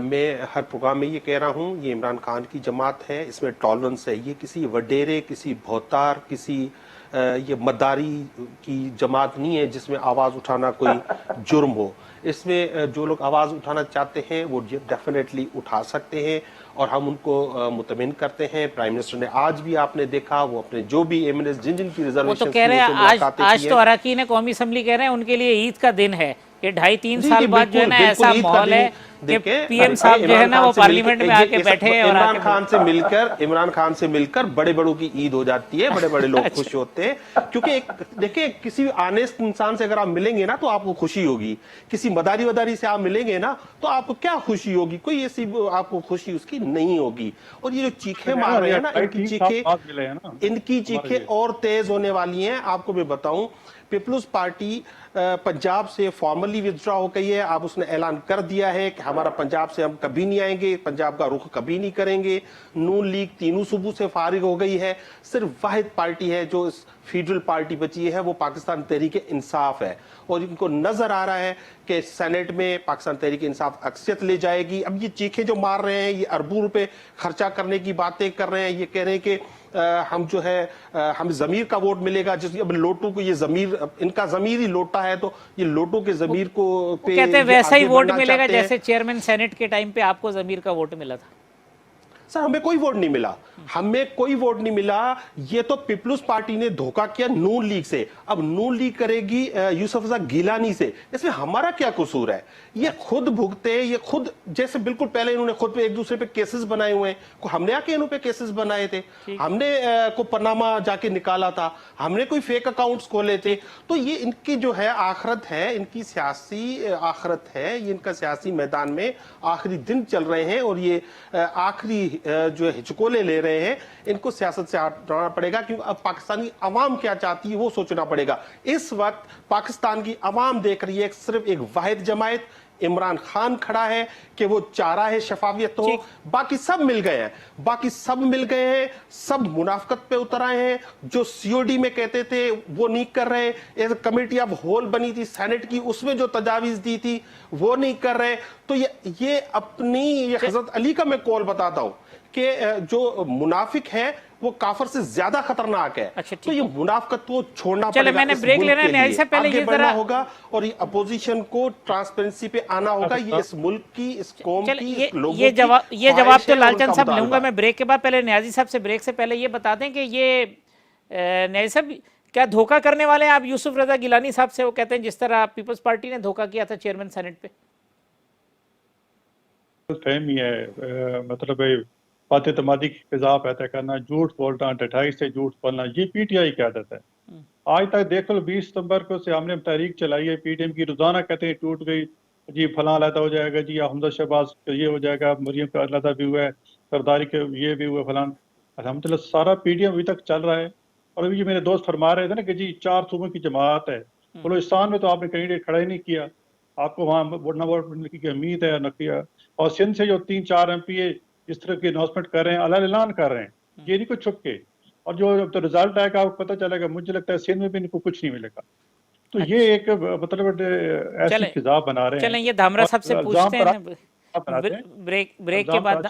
मैं हर प्रोग्राम में ये कह रहा हूँ, ये इमरान खान की जमात है, इसमें टॉलरेंस है। ये किसी वडेरे, किसी भौतार, किसी ये मद्दारी की जमात नहीं है जिसमें आवाज उठाना कोई जुर्म हो। इसमें जो लोग आवाज उठाना चाहते हैं वो डेफिनेटली उठा सकते हैं और हम उनको मुतमिन करते हैं। प्राइम मिनिस्टर ने आज भी आपने देखा वो अपने जो भी एमएनएस जिन जिन की वो रिजर्वेशन तो कह रहे हैं आज तो अरकान कौमी असम्बली कह रहे हैं उनके लिए ईद का दिन है। ये 2.5-3 साल बाद जो है ना ऐसा माहौल है कि पीएम साहब जो है ना वो पार्लियामेंट में आके बैठे और इमरान खान से मिलकर बड़े बड़ों की ईद हो जाती है, बड़े बड़े लोग खुश होते हैं। क्योंकि देखिए किसी ऑनेस्ट इंसान से अगर आप मिलेंगे ना तो आपको खुशी होगी, किसी मदारी से आप मिलेंगे ना तो आपको क्या खुशी होगी, कोई ऐसी आपको खुशी उसकी नहीं होगी। और ये जो चीखें मार रहे हैं ना इनकी चीखें और तेज होने वाली हैं। आपको मैं बताऊं पीपल्स पार्टी पंजाब से फॉर्मली विथड्रॉ हो गई है। अब उसने ऐलान कर दिया है कि हमारा पंजाब से हम कभी नहीं आएंगे, पंजाब का रुख कभी नहीं करेंगे। नून लीग तीनों सूबों से फारिग हो गई है। सिर्फ वाहिद पार्टी है जो इस फेडरल पार्टी बची है वो पाकिस्तान तहरीक इंसाफ है और इनको नजर आ रहा है कि सेनेट में पाकिस्तान तहरीक इंसाफ अक्सरियत ले जाएगी। अब ये चीखें जो मार रहे हैं, ये अरबों रुपए खर्चा करने की बातें कर रहे हैं, ये कह रहे हैं कि हम जो है हमें जमीर का वोट मिलेगा। जिस अब लोटू को ये जमीर इनका जमीर ही लोटा है तो ये लोटू के जमीर को पे कहते हैं वैसा ही वोट मिलेगा जैसे चेयरमैन सेनेट के टाइम पे आपको जमीर का वोट मिला था। सर हमें कोई वोट नहीं मिला, हमें कोई वोट नहीं मिला। ये तो पीपल्स पार्टी ने धोखा किया नून लीग से। अब नून लीग करेगी यूसुफ रजा गिलानी से, इसमें हमारा क्या कसूर है? ये खुद भुगते, ये खुद जैसे बिल्कुल पहले इन्होंने खुद पे एक दूसरे पे केसेस बनाए हुए हैं। हमने आके इन पे केसेस बनाए थे, हमने को पनामा जाके निकाला था, हमने कोई फेक अकाउंट्स खोले थे। तो ये इनकी जो है आखिरत है, इनकी सियासी आखिरत है, ये इनका सियासी मैदान में आखिरी दिन चल रहे हैं और ये आखिरी जो हिचकोले ले रहे हैं। इनको सियासत से हटना पड़ेगा क्योंकि अब पाकिस्तानी अवाम क्या चाहती है वो सोचना पड़ेगा। इस वक्त पाकिस्तान की अवाम देख रही है सिर्फ एक वाहिद जमायत, इमरान खान खड़ा है कि वो चाह रहा है शफाफियत हो, बाकी सब मिल गए हैं, सब मुनाफकत पे उतर आए हैं। जो सीओडी में कहते थे वो नहीं कर रहे, एक कमेटी ऑफ होल बनी थी सेनेट की उसमें जो तजावीज दी थी वो नहीं कर रहे। तो ये अपनी ये हजरत अली का मैं कौल बताता हूं कि जो मुनाफिक है वो काफर से ज्यादा खतरनाक है। अच्छा, तो ये मुनाफकत को छोड़ना पड़ेगा। चले मैंने ब्रेक लेना है, न्याय से पहले ये जरा होगा और ये अपोजिशन को ट्रांसपेरेंसी पे आना होगा। ये इस मुल्क की, इस कौम की, इस लोगों की ये जवाब तो लालचंद साहब लूंगा मैं ब्रेक के बाद। पहले न्याजी साहब से ब्रेक से पहले ये बता दें कि ये न्याजी साहब क्या धोखा करने वाले हैं आप यूसुफ रजा गिलानी साहब से? वो कहते हैं जिस तरह पीपल्स पार्टी ने धोखा किया था चेयरमैन सेनेट पे। फहमी है, मतलब पातितमादी की फिजा पैदा करना, झूठ बोलना, डटाई से झूठ बोलना, ये पीटीआई की आदत है। आज तक देख लो 20 सितंबर को से हमने तहरीक चलाई है, पीटीएम की रोजाना कहते हैं टूट गई जी, फलां अलहदा हो जाएगा जी, हमजा शहबाज ये हो जाएगा, मरियम का अलहदा भी हुआ है, सरदारी के ये भी हुआ फलां। अल्हम्दुलिल्लाह सारा पीटीएम अभी तक चल रहा है। और अभी मेरे दोस्त फरमा रहे थे ना कि जी 4 सूबों की जमात है, बलूचिस्तान में तो आपने कैंडिडेट खड़ा ही नहीं किया, आपको वहाँ वोट न वोट मिलने की उम्मीद है न किया। और सिंध से जो 3-4 एमपीए इस तरह की अनाउंसमेंट कर रहे हैं, ऐलान कर रहे हैं, ये नहीं कुछ छुप के। और जो तो रिजल्ट आएगा आपको पता चलेगा। मुझे लगता है सिंध में भी इनको कुछ नहीं मिलेगा। तो ये एक मतलब ऐसी फिजा बना रहे हैं। चलें ये धामरा साहब से पूछते हैं ब्रेक के बाद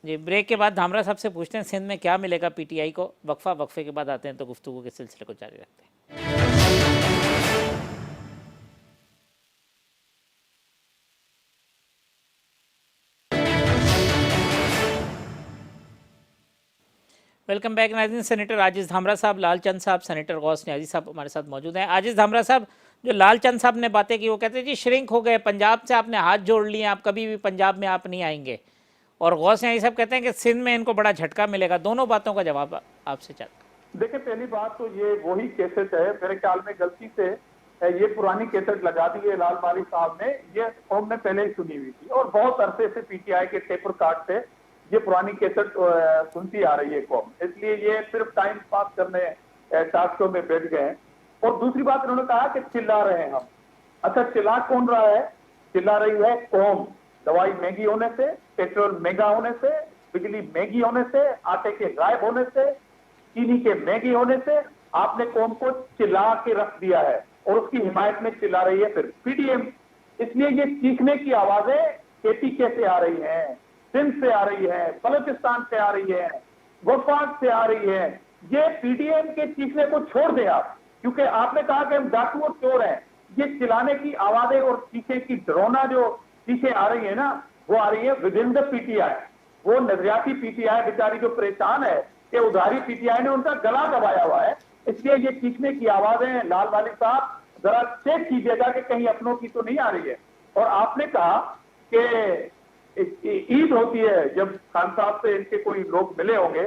जी, ब्रेक के बाद धामरा साहब से पूछते हैं सिंध में क्या मिलेगा पीटीआई को। वक्फे के बाद आते हैं तो गुफ्तगू के सिलसिले को जारी रखते हैं। वेलकम बैक नाज़रीन। सेनेटर आजिज़ धामरा साहब, लालचंद साहब, सेनेटर गौस न्याजी साहब हमारे साथ मौजूद हैं। आजिज़ धामरा साहब, जो लालचंद साहब ने बातें की वो कहते हैं जी श्रिंक हो गए, पंजाब से आपने हाथ जोड़ लिए, आप कभी भी पंजाब में आप नहीं आएंगे। और गौस न्याजी साहब कहते हैं कि सिंध में इनको बड़ा झटका मिलेगा। दोनों बातों का जवाब आपसे चाहता। देखिए पहली बात तो ये वही केसेट है, मेरे ख्याल में गलती से ये पुरानी केसेट लगा दी है लाल माली साहब ने, ये कौम ने पहले ही सुनी हुई थी और बहुत अरसे से पीटीआई के टेपर कार्ड से ये पुरानी केसेट सुनती आ रही है कौम, इसलिए ये सिर्फ टाइम पास करने टास्क शो में बैठ गए हैं। और दूसरी बात इन्होंने कहा कि चिल्ला रहे हैं हम। अच्छा, चिल्ला कौन रहा है? चिल्ला रही है कौम। दवाई महंगी होने से, पेट्रोल महंगा होने से, बिजली महंगी होने से, आटे के गायब होने से, चीनी के महंगी होने से आपने कौम को चिल्ला के रख दिया है और उसकी हिमायत में चिल्ला रही है फिर पीडीएम। इसलिए ये चीखने की आवाजें केपीके से आ रही हैं, सिंध से आ रही है, बलूचिस्तान से आ रही है, वफाक से आ रही है। ये पीडीएम के चीखने को छोड़ दें आप, क्योंकि आपने कहा कि हम डाकू और चोर हैं। ये चिल्लाने की आवाजें और चीखे की डरोना जो चीखें आ रही है ना, वो आ रही है विद इन द पीटीआई। वो नजरियाती पीटीआई बेचारी जो परेशान है कि उधारी पीटीआई ने उनका गला दबाया हुआ है, इसलिए ये चीखने की आवाजें। लाल वाली साहब जरा चेक कीजिएगा कि कहीं अपनों की तो नहीं आ रही है। और आपने कहा कि ईद होती है, जब खान साहब से इनके कोई लोग मिले होंगे,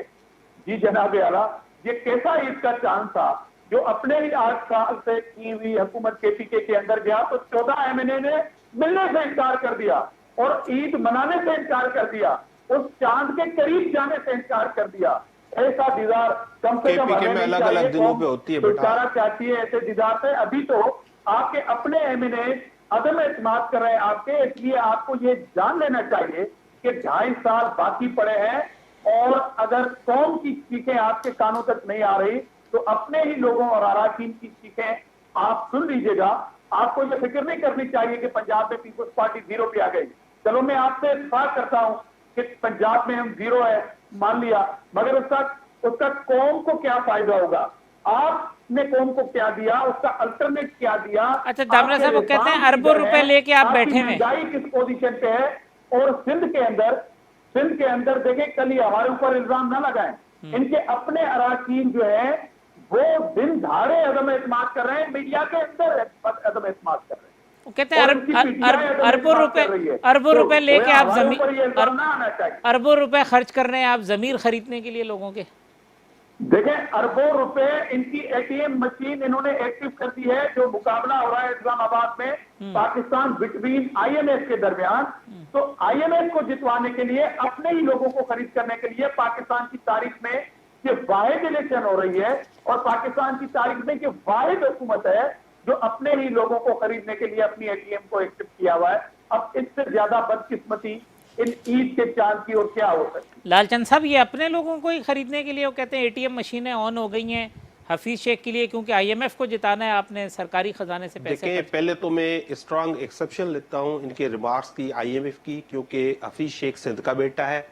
जी जनाब आला, ये कैसा ईद का चांद था जो अपने ही 8 साल से की हुई हुकूमत केपीके के अंदर गया तो 14 एमएनए ने मिलने से इनकार कर दिया और ईद मनाने से इनकार कर दिया, उस चांद के करीब जाने से इनकार कर दिया। ऐसा दीदार कम से कम केपीके में अलग-अलग दिनों पे होती है बेटा। छुटकारा चाहती है ऐसे दीदार से। अभी तो आपके अपने एमएनए अदम एतमाद कर रहे हैं आपके, इसलिए आपको ये जान लेना चाहिए कि 2.5 साल बाकी पड़े हैं, और अगर कौम की चीखें आपके कानों तक नहीं आ रही तो अपने ही लोगों और अराकीन की चीखें आप सुन लीजिएगा। आपको ये फिक्र नहीं करनी चाहिए कि पंजाब में पीपुल्स पार्टी 0 पे आ गई। चलो मैं आपसे इत्तेफाक करता हूं कि पंजाब में हम 0 है, मान लिया, मगर उसका कौम को क्या फायदा होगा? आपने कौम को क्या दिया, उसका अल्टरनेट क्या दिया? अच्छा दामला साहब, वो कहते हैं अरबों रुपए लेके आप बैठे हुए। महंगाई किस पोजीशन पे है? और सिंध के अंदर देखें, कल ही हमारे ऊपर इल्जाम ना लगाएं, इनके अपने अराकीन जो है वो दिन धारे अदम एतमाद कर रहे हैं, मीडिया के अंदर अदम एतमाद कर रहे हैं। वो कहते हैं अरबों रुपए लेके आप अरबों रुपए खर्च कर रहे हैं आप जमीर खरीदने के लिए लोगों के। देखें, अरबों रुपए इनकी एटीएम मशीन इन्होंने एक्टिव कर दी है, जो मुकाबला हो रहा है इस्लामाबाद में पाकिस्तान बिटवीन आईएमएफ के दरमियान। तो आईएमएफ को जितवाने के लिए, अपने ही लोगों को खरीद करने के लिए पाकिस्तान की तारीख में ये वाहिद इलेक्शन हो रही है, और पाकिस्तान की तारीख में ये वाहिद हुकूमत है जो अपने ही लोगों को खरीदने के लिए अपनी एटीएम को एक्टिव किया हुआ है। अब इससे ज्यादा बदकिस्मती इन ईद के चांद की और क्या हो सकती है? लालचंद साहब, ये अपने लोगों को ही खरीदने के लिए वो कहते हैं एटीएम मशीनें ऑन हो गई हैं हफीज शेख के लिए, क्योंकि आईएमएफ को जिताना है, आपने सरकारी खजाने से पैसे। देखिए, पहले तो मैं स्ट्रांग एक्सेप्शन लेता हूं इनके रिमार्क्स की, आईएमएफ की, क्योंकि हफीज शेख सिंध का बेटा है,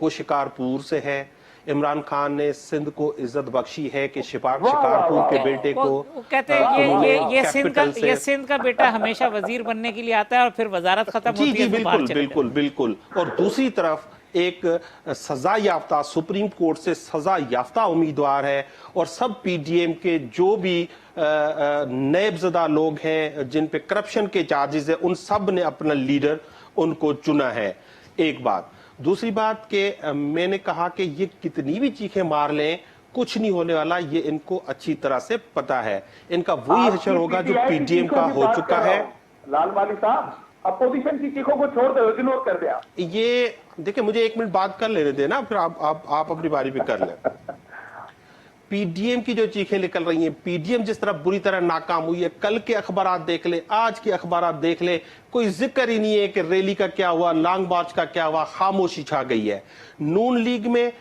वो शिकारपुर से है। इमरान खान ने सिंध को इज्जत बख्शी है कि शिकारपुर के बेटे को कहते हैं ये सिंध का बेटा हमेशा वजीर बनने के लिए आता है और फिर वजारत खत्म होती है। बिल्कुल बिल्कुल। और दूसरी तरफ एक सजा याफ्ता, सुप्रीम कोर्ट से सजा याफ्ता उम्मीदवार है, और सब पीडीएम के जो भी नैबजदा लोग हैं जिन पे करप्शन के चार्जेस है, उन सब ने अपना लीडर उनको चुना है। एक बात। दूसरी बात कि मैंने कहा कि ये कितनी भी चीखें मार लें, कुछ नहीं होने वाला, ये इनको अच्छी तरह से पता है। इनका वही हशर होगा जो पीडीएम का हो चुका है। लाल वाली साहब, अपोजिशन की चीखों को छोड़ दो, इग्नोर कर दिया। ये देखिए, मुझे 1 मिनट बात कर लेने देना, फिर आप अपनी बारी पे कर लें। पीडीएम की जो चीखें निकल रही हैं, पीडीएम जिस तरह बुरी तरह नाकाम हुई है, कल के अखबार देख ले, आज के अखबार देख ले, कोई जिक्र ही नहीं है कि रैली का क्या हुआ, लॉन्ग मार्च का क्या हुआ, खामोशी छा गई है। नून लीग में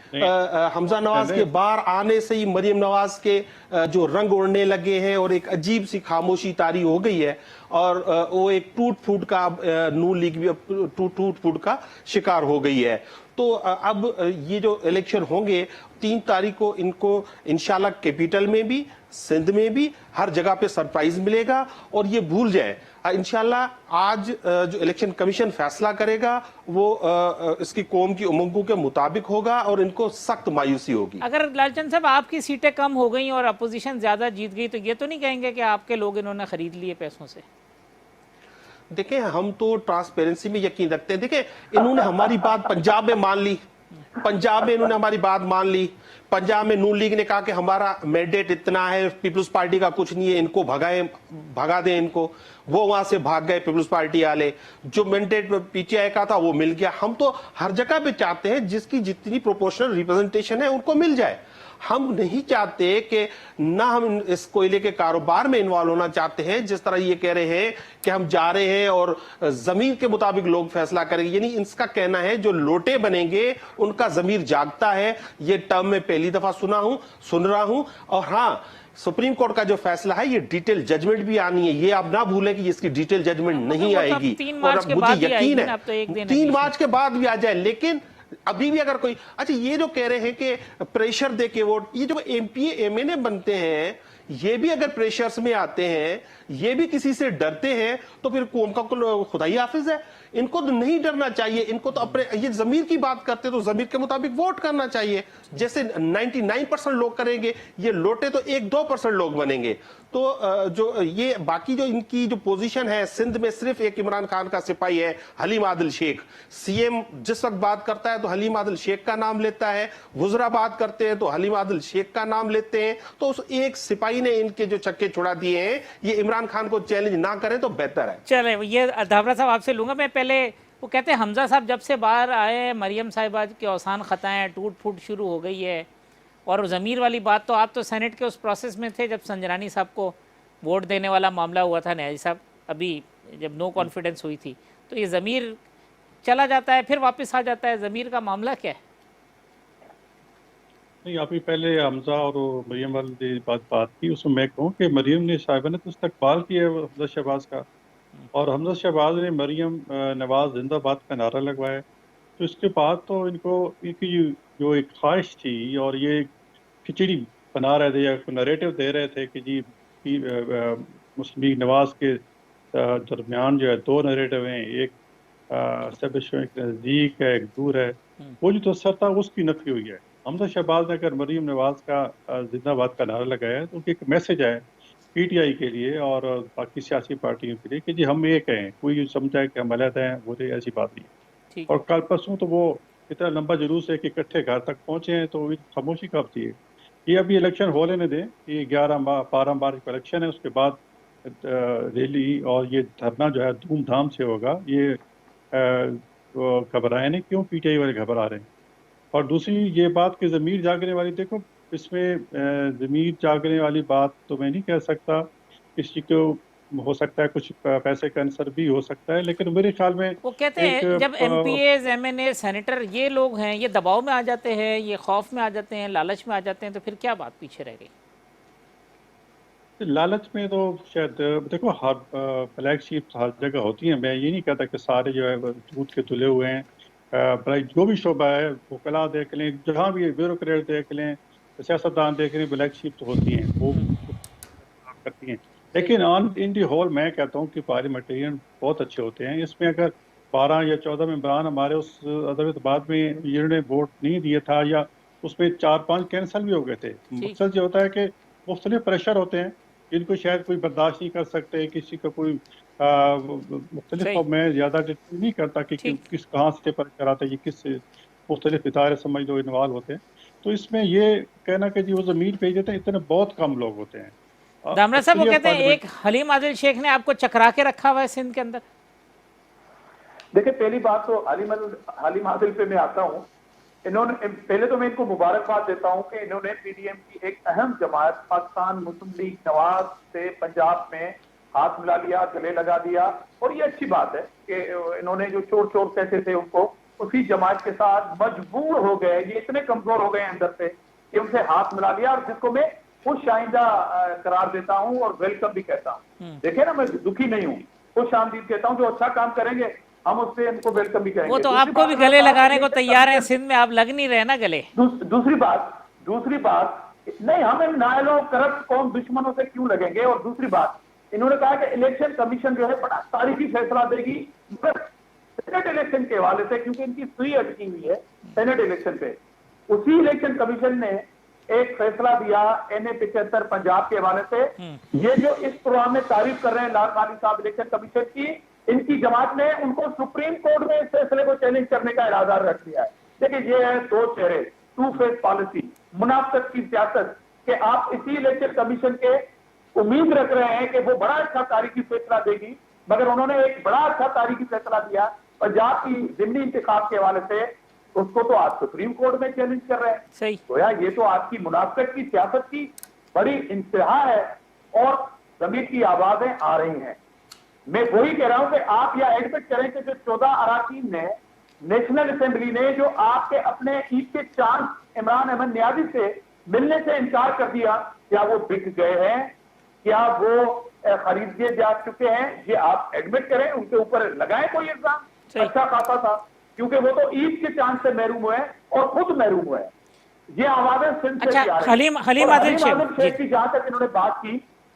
हमजा नवाज के बाहर आने से ही मरियम नवाज के जो रंग उड़ने लगे हैं और एक अजीब सी खामोशी तारी हो गई है, और वो एक टूट फूट का नून लीग भी टूट फूट का शिकार हो गई है। तो अब ये जो इलेक्शन होंगे 3 तारीख को, इनको इंशाल्लाह कैपिटल में भी, सिंध में भी, हर जगह पे सरप्राइज मिलेगा, और ये भूल जाए इंशाल्लाह आज जो इलेक्शन कमीशन फैसला करेगा वो इसकी कौम की उमंगों के मुताबिक होगा, और इनको सख्त मायूसी होगी। अगर लालचंद साहब आपकी सीटें कम हो गई और अपोजिशन ज्यादा जीत गई, तो ये तो नहीं कहेंगे कि आपके लोग इन्होंने खरीद लिए पैसों से? देखें, हम तो ट्रांसपेरेंसी में यकीन रखते हैं। देखें, इन्होंने हमारी बात पंजाब में मान ली, पंजाब में इन्होंने हमारी बात मान ली। पंजाब में नून लीग ने कहा कि हमारा मैंडेट इतना है, पीपल्स पार्टी का कुछ नहीं है, इनको भगा दें इनको। वो वहां से भाग गए पीपल्स पार्टी वाले, जो मैंडेट पीटीआई का था वो मिल गया। हम तो हर जगह पे चाहते हैं जिसकी जितनी प्रोपोर्शनल रिप्रेजेंटेशन है उनको मिल जाए। हम नहीं चाहते कि ना हम इस कोयले के कारोबार में इन्वॉल्व होना चाहते हैं, जिस तरह ये कह रहे हैं कि हम जा रहे हैं और जमीन के मुताबिक लोग फैसला करेंगे। यानी इनका कहना है जो लोटे बनेंगे उनका जमीर जागता है। ये टर्म में पहली दफा सुन रहा हूं। और हाँ, सुप्रीम कोर्ट का जो फैसला है, ये डिटेल जजमेंट भी आनी है, ये आप ना भूलें कि इसकी डिटेल जजमेंट नहीं आएगी। 3 मार्च के बाद मुझे यकीन है 3 मार्च के बाद भी आ जाए, लेकिन अभी भी अगर कोई, अच्छा ये जो कह रहे हैं कि प्रेशर दे के वोट, ये जो एमपीए एमएनए बनते हैं ये भी अगर प्रेशर्स में आते हैं, ये भी किसी से डरते हैं, तो फिर कौम का खुदा ही हाफिज है। इनको तो नहीं डरना चाहिए, इनको तो अपने, ये जमीर की बात करते तो जमीर के मुताबिक वोट करना चाहिए, जैसे 99% लोग करेंगे, ये लोटे तो 1-2% लोग बनेंगे। तो जो ये बाकी जो इनकी जो पोजीशन है, सिंध में सिर्फ एक इमरान खान का सिपाही है, हलीम आदिल शेख। सीएम जिस वक्त बात करता है तो हलीम आदिल शेख का नाम लेता है, वुज़रा बात करते हैं तो हलीम आदिल शेख का नाम लेते हैं। तो उस एक सिपाही ने इनके जो चक्के छुड़ा दिए हैं, ये इमरान खान को चैलेंज ना करें तो बेहतर है। चले, ये धाबरा साहब आपसे लूंगा मैं पहले। वो कहते हैं हमजा साहब जब से बाहर आए, मरियम साहिबा के औसान खताएं टूट फूट शुरू हो गई है। और ज़मीर वाली बात, तो आप तो सेनेट के उस प्रोसेस में थे जब संजरानी साहब को वोट देने वाला मामला हुआ था, न्याजी साहब, अभी जब नो कॉन्फिडेंस हुई थी। तो ये ज़मीर चला जाता है फिर वापस आ जाता है, ज़मीर का मामला क्या है? नहीं, अभी पहले हमजा और मरियम वाली बात की, उसमें मैं कहूँ कि मरियम ने साहिबा ने तो इस्तकबाल किया है हमजा शहबाज का, और हमजा शहबाज ने मरियम नवाज जिंदाबाद का नारा लगवाया। तो इसके बाद तो इनकी जो एक ख्वाहिश थी, और ये खिचड़ी बना रहे थे या नरेटिव दे रहे थे कि जी मुस्लिम लीग नवाज के दरमियान जो है दो नरेटिव हैं, एक एस्टेब्लिशमेंट के नज़दीक है, एक दूर है। वो जो तसर था उसकी नफी हुई है। हमजा शहबाज ने अगर मरीम नवाज का जिंदाबाद का नारा लगाया है तो उनकी एक मैसेज है पीटीआई के लिए और बाकी सियासी पार्टियों के लिए कि जी हम एक हैं, कोई समझा है कि हम अलग हैं, वो तो ऐसी बात नहीं है। और कल परसों तो वो इतना लंबा जुलूस है कि इकट्ठे घर तक पहुंचे हैं, तो खामोशी कब थी। ये अभी इलेक्शन हो लेने दें, ये 12 मार्च को इलेक्शन है, उसके बाद रैली और ये धरना जो है धूमधाम से होगा। ये घबराए नहीं, क्यों पीटीआई वाले घबरा रहे हैं। और दूसरी ये बात कि ज़मीर जागने वाली, देखो इसमें ज़मीर जागने वाली बात तो मैं नहीं कह सकता, किसी को हो सकता है कुछ पैसे का आंसर भी हो सकता है, लेकिन मेरे ख्याल में वो कहते हैं जब एमपीएज एमएनए सेनेटर ये लोग हैं, ये दबाव में आ जाते हैं, ये खौफ में आ जाते हैं, लालच में आ जाते हैं, तो फिर क्या बात पीछे रह गई? लालच में तो शायद देखो हर ब्लैक शीप हर जगह होती हैं। मैं ये नहीं कहता कि सारे जो है दूध के तुले हुए हैं। जो भी शोबा है, वकला देख लें, जहाँ भी ब्यूरोक्रेट देख लें, सियासतदान देख लें, ब्लैक शीप तो होती हैं, वो करती हैं। लेकिन ऑन इन दी होल मैं कहता हूँ कि पार्लियामेंटेरियन बहुत अच्छे होते हैं। इसमें अगर 12 या 14 मेंबरान हमारे उस अदालत बाद में जिन्होंने वोट नहीं दिया था, या उसमें 4-5 कैंसिल भी हो गए थे। मकसद ये होता है कि मुख्तलिफ प्रेशर होते हैं जिनको शायद कोई बर्दाश्त नहीं कर सकते, किसी का कोई मुख्तलिफ। मैं ज़्यादा नहीं करता कि किस कहाँ से प्रेशर आता है, ये किस मुख्तलिफ इदारे समझ लो इन्वॉल्व होते हैं। तो इसमें ये कहना कि जी वो ज़मीर भेज देते हैं, इतने बहुत कम लोग होते हैं। दामरा साहब, वो कहते हैं एक हलीम आदिल शेख ने आपको चकरा के रखा हुआ है सिंध के अंदर। देखिए, पहली बात तो हलीम आदिल पे मैं आता हूँ। इन्होंने, पहले तो मैं इनको मुबारकबाद देता हूँ कि इन्होंने पीडीएम की एक अहम जमात पाकिस्तान मुस्लिम लीग नवाज से पंजाब में हाथ मिला लिया, गले लगा दिया। और ये अच्छी बात है कि इन्होंने जो चोर चोर कहते थे उनको उसी जमात के साथ मजबूर हो गए। ये इतने कमजोर हो गए अंदर से कि उनसे हाथ मिला लिया, और जिसको मैं खुश आइंदा करार देता हूँ और वेलकम भी कहता हूँ। देखिए ना, मैं दुखी नहीं हूँ, खुश आमदीद कहता हूँ। जो अच्छा काम करेंगे हम उससे इनको वेलकम भी करेंगे। वो तो आपको भी गले लगाने को तैयार है, सिंध में आप लग नहीं रहे ना गले। दूसरी बात नहीं, हम इन नायलों करप्ट कौम दुश्मनों से क्यों लगेंगे। और दूसरी बात, इन्होंने कहा कि इलेक्शन कमीशन जो है बड़ा तारीखी फैसला देगी, मगर सेनेट इलेक्शन के हवाले से, क्योंकि इनकी सुई अटकी हुई है सेनेट इलेक्शन पे। उसी इलेक्शन कमीशन ने एक फैसला दिया NA 75 पंजाब के हवाले से। ये जो इस प्रोग्राम में तारीफ कर रहे हैं लाल खाली साहब इलेक्शन कमीशन की, इनकी जमात ने उनको सुप्रीम कोर्ट में इस फैसले को चैलेंज करने का इरादा रख दिया है। देखिए, ये है दो चेहरे, टू फेस पॉलिसी, मुनाफिक की सियासत, कि आप इसी इलेक्शन कमीशन के उम्मीद रख रहे हैं कि वो बड़ा अच्छा तारीखी फैसला देगी, मगर उन्होंने एक बड़ा अच्छा तारीखी फैसला दिया पंजाब की जिमनी इंतखाब के हवाले से। उसको तो आप सुप्रीम कोर्ट में चैलेंज कर रहे हैं। सही। तो यार, ये तो आपकी मुनाफिक की सियासत की बड़ी इंतहा है, और ज़मीर की आवाजें आ रही हैं। मैं वही कह रहा हूं कि आप यह एडमिट करें कि जो 14 अराकीन ने नेशनल असेंबली ने जो आपके अपने ईद के चांस इमरान अहमद नियाजी से मिलने से इनकार कर दिया, क्या वो बिक गए हैं, क्या वो खरीद दिए जा चुके हैं? ये आप एडमिट करें, उनके ऊपर लगाएं कोई इल्जाम। अच्छा खासा था, क्योंकि वो तो ईद के चांद से महरूम हुए हैं और खुद महरूम हुए हैं। ये आवाजें सिंध से अच्छा, भी आ रही हैं। हलीम और आदिल शेख शेख की जहां तक इन्होंने बात की,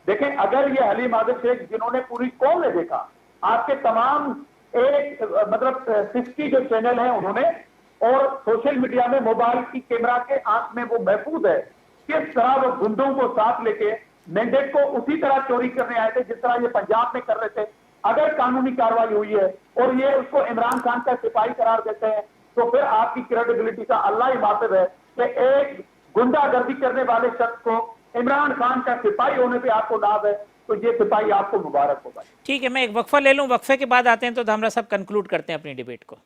देखें अगर ये हलीम आदिल शेख जिन्होंने पूरी कौम ने देखा, आपके तमाम एक मतलब 60 जो चैनल हैं उन्होंने, और सोशल मीडिया में मोबाइल की कैमरा के आंख में वो महफूज है किस तरह वो गुंडों को साथ लेके मैंडेट को उसी तरह चोरी करने आए थे जिस तरह ये पंजाब में कर रहे थे। अगर कानूनी कार्रवाई हुई है और ये उसको इमरान खान का सिपाही करार देते हैं, तो फिर आपकी क्रेडिबिलिटी का अल्लाह ही वाकिफ है कि एक गुंडागर्दी करने वाले शख्स को इमरान खान का सिपाही होने पे आपको नाज है, तो ये सिपाही आपको मुबारक होगा। ठीक है, मैं एक वक्फा ले लूं, वक्फे के बाद आते हैं तो धामरा साहब कंक्लूड करते हैं अपनी डिबेट को।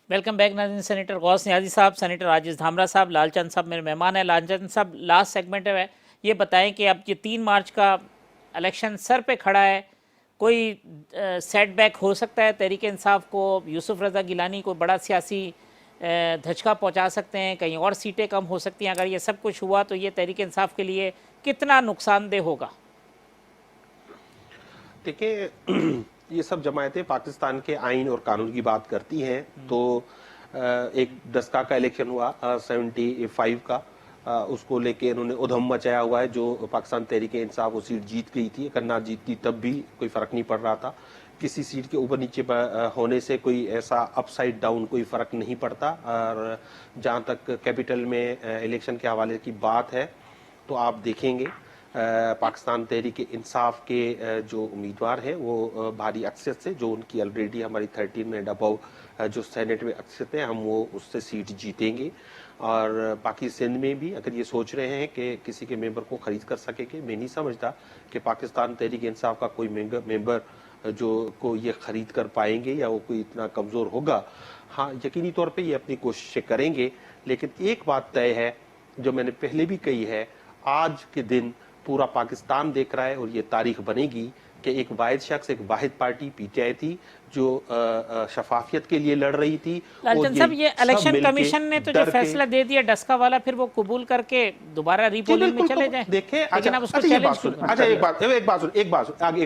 वेलकम बैक नाज़रीन। सेनेटर गौस नियाज़ी साहब, सेनेटर राजेश धामरा साहब, लालचंद साहब मेरे मेहमान हैं। लालचंद साहब, लास्ट सेगमेंट है, ये बताएं कि अब ये 3 मार्च का इलेक्शन सर पे खड़ा है, कोई सेटबैक हो सकता है तहरीक इंसाफ को? यूसुफ रज़ा गिलानी को बड़ा सियासी धचका पहुंचा सकते हैं, कहीं और सीटें कम हो सकती हैं। अगर ये सब कुछ हुआ तो ये तहरीक इंसाफ के लिए कितना नुकसानदेह होगा? देखिए, ये सब जमायतें पाकिस्तान के आइन और कानून की बात करती हैं। तो एक दस्का का इलेक्शन हुआ 75 का, उसको लेके इन्होंने उधम मचाया हुआ है। जो पाकिस्तान तहरीक इंसाफ वो सीट जीत गई थी, अगर ना जीतती तब भी कोई फर्क नहीं पड़ रहा था। किसी सीट के ऊपर नीचे होने से कोई ऐसा अपसाइड डाउन कोई फर्क नहीं पड़ता। और जहां तक कैपिटल में इलेक्शन के हवाले की बात है, तो आप देखेंगे पाकिस्तान तहरीक इंसाफ के जो उम्मीदवार हैं वो भारी अक्सरियत से, जो उनकी ऑलरेडी हमारी 13 एंड अबव जो सेनेट में अक्सरियत है, हम वो उससे सीट जीतेंगे। और बाकी सिंध में भी अगर ये सोच रहे हैं कि किसी के मेंबर को खरीद कर सकेंगे, मैं नहीं समझता कि पाकिस्तान तहरीक इंसाफ का कोई मेंबर जो को ये खरीद कर पाएंगे या वो कोई इतना कमज़ोर होगा। हाँ, यकीनी तौर पे ये अपनी कोशिशें करेंगे, लेकिन एक बात तय है जो मैंने पहले भी कही है, आज के दिन पूरा पाकिस्तान देख रहा है और ये तारीख बनेगी कि एक वाहिद शख्स, एक वाहिद पार्टी पीटीआई थी जो शफाफियत के लिए लड़ रही थी। लालचंद साहब, ये इलेक्शन कमीशन ने तो जो फैसला दे दिया डस्का वाला, फिर वो कबूल करके दोबारा रीपोलिंग में चले जाए। देखिए, लेकिन अब उसको चैलेंज एक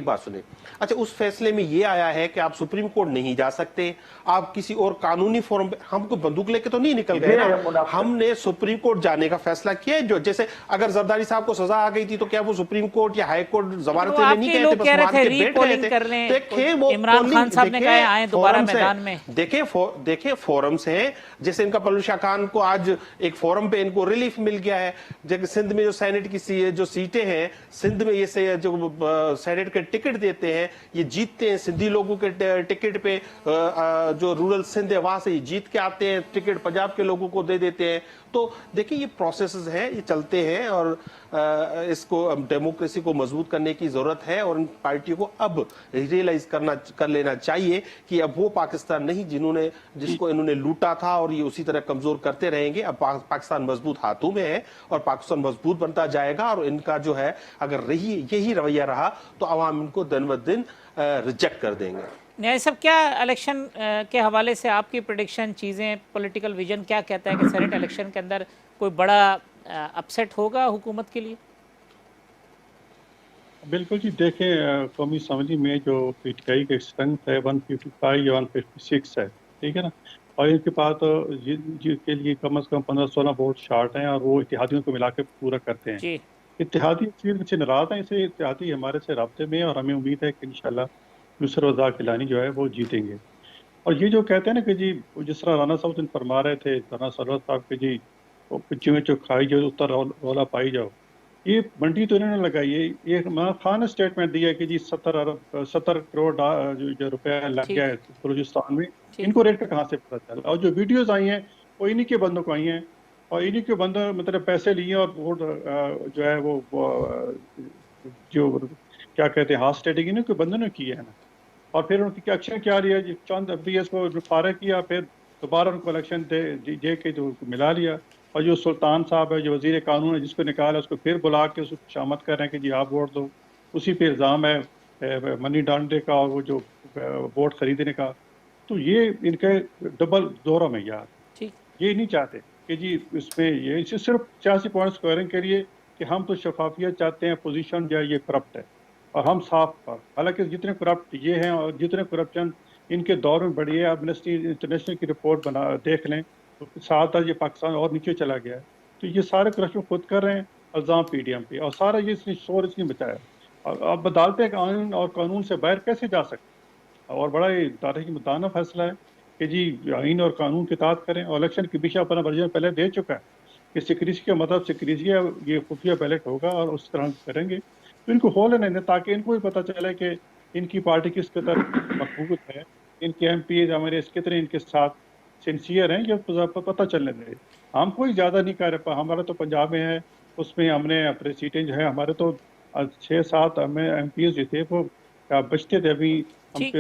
बात सुने। अच्छा, उस फैसले में ये आया है कि आप सुप्रीम कोर्ट नहीं जा सकते, आप किसी और कानूनी फोरम पे, हमको बंदूक लेके तो नहीं निकल गए ना, हमने सुप्रीम कोर्ट जाने का फैसला किया है। जो जैसे अगर जरदारी साहब को सजा आ गई थी तो क्या वो सुप्रीम कोर्ट या हाई कोर्ट जमानत में नहीं गए थे, बस मान के बैठ गए थे? देखिए, वो इमरान खान साहब ने कहा आए दोबारा मैदान में। देखिए फोरम्स हैं, जैसे इनका पलूशा खान को आज एक फोरम पे इनको रिलीफ मिल गया है। जबकि सिंध में जो सेनेट की जो सीटें हैं, सिंध में ये जो सेनेट के टिकट देते हैं, ये जीतते हैं सिंधी लोगों के टिकट पे। जो रूरल सिंध है वहां से ये जीत के आते हैं, टिकट पंजाब के लोगों को दे देते हैं। तो देखिए, ये प्रोसेसेस हैं, ये चलते हैं और इसको डेमोक्रेसी को मजबूत करने की जरूरत है। और इन पार्टियों को अब रियलाइज कर लेना चाहिए कि अब वो पाकिस्तान नहीं जिसको इन्होंने लूटा था, और ये उसी तरह कमजोर करते रहेंगे। अब पाकिस्तान मजबूत हाथों में है और पाकिस्तान मजबूत बनता जाएगा। और इनका जो है, अगर यही रवैया रहा तो अवाम इनको दिन ब दिन रिजेक्ट कर देंगे। न्याय साहब, क्या इलेक्शन के हवाले से आपकी प्रेडिक्शन, चीज़ें, पॉलिटिकल विजन क्या कहता है कि सेनेट इलेक्शन के अंदर कोई बड़ा अपसेट होगा हुकूमत के लिए? बिल्कुल जी, देखें कौमी असम्बली में जो पीटीआई की स्ट्रेंथ है 155 या 156 है, ठीक है ना। और इनके पास के लिए कम से कम 15-16 वोट शार्ट हैं और वो इत्तेहादियों को मिला के पूरा करते हैं जी। इत्तेहादी चीज़ से नाराज हैं, इसलिए इत्तेहादी हमारे से राब्ते में, और हमें उम्मीद है कि इंशाल्लाह यूसुफ रज़ा गिलानी जो है वो जीतेंगे। और ये जो कहते हैं ना कि जी, जिस तरह राना साहब दिन फरमा रहे थे, राना सरवर साहब के जी, पिच्चू जो खाई जाओ उत्तर रौला पाई जाओ, ये मंडी तो इन्होंने लगाई है। ये इमरान खान ने स्टेटमेंट दिया है कि जी 70 करोड़ जो रुपया लग गया है बलूचिस्तान में, इनको रेट का कहाँ से पता चला? और जो वीडियोज आई हैं वो इन्हीं के बंदों को आई हैं, और इन्हीं के बंदों मतलब पैसे लिए और वोट जो है वो जो क्या कहते हैं हाथ स्टेटिंग इन्हीं के बंदों ने किया है ना। और फिर उनकी एक्शन क्या लिया, चंद FDS को फारग किया, फिर दोबारा उनको इलेक्शन दे के जो मिला लिया। और जो सुल्तान साहब है, जो वजीर कानून है, जिसको निकाला, उसको फिर बुला के उसको शामत कर रहे हैं कि जी आप वोट दो। उसी पे इल्ज़ाम है मनी डालने का और वो जो वोट खरीदने का। तो ये इनके डबल दोहरा में यार, ये नहीं चाहते। कि जी इसमें ये सिर्फ सियासी पॉइंट स्क्वायरिंग के लिए कि हम तो शफाफियत चाहते हैं, पोजीशन जो है ये करप्ट है और हम साफ पर, हालांकि जितने करप्ट ये हैं और जितने करप्शन इनके दौर में बढ़ी है, आप एमनेस्टी इंटरनेशनल की रिपोर्ट बना देख लें तो साथ ये पाकिस्तान और नीचे चला गया है। तो ये सारे करप्शन खुद कर रहे हैं, इल्ज़ाम पीडीएम पे, और सारा ये इसने शोर इसने बचाया। और अब अदालतें आइन और कानून से बाहर कैसे जा सकते, और बड़ा ये तारीखी मुताना फैसला है कि जी आइन और कानून की इताअत करें। और इलेक्शन कमीशन अपना वर्जन पहले दे चुका है कि सिक्रेसी का मतलब सिक्रेसी है, ये खुफिया बैलेट होगा और उस तरह करेंगे। तो इनको हो लेने दें ताकि इनको भी पता चले कि इनकी पार्टी किस कदर मकबूल है, इनके एमपी हमारे इस कितने इनके साथ सिंसियर हैं, ये पता चलने दें। हम कोई ज़्यादा नहीं कर रहे, हमारा तो पंजाब में है, उसमें हमने अपने सीटें जो है हमारे तो 6-7 हमें एमपी जो थे वो बचते थे, अभी हम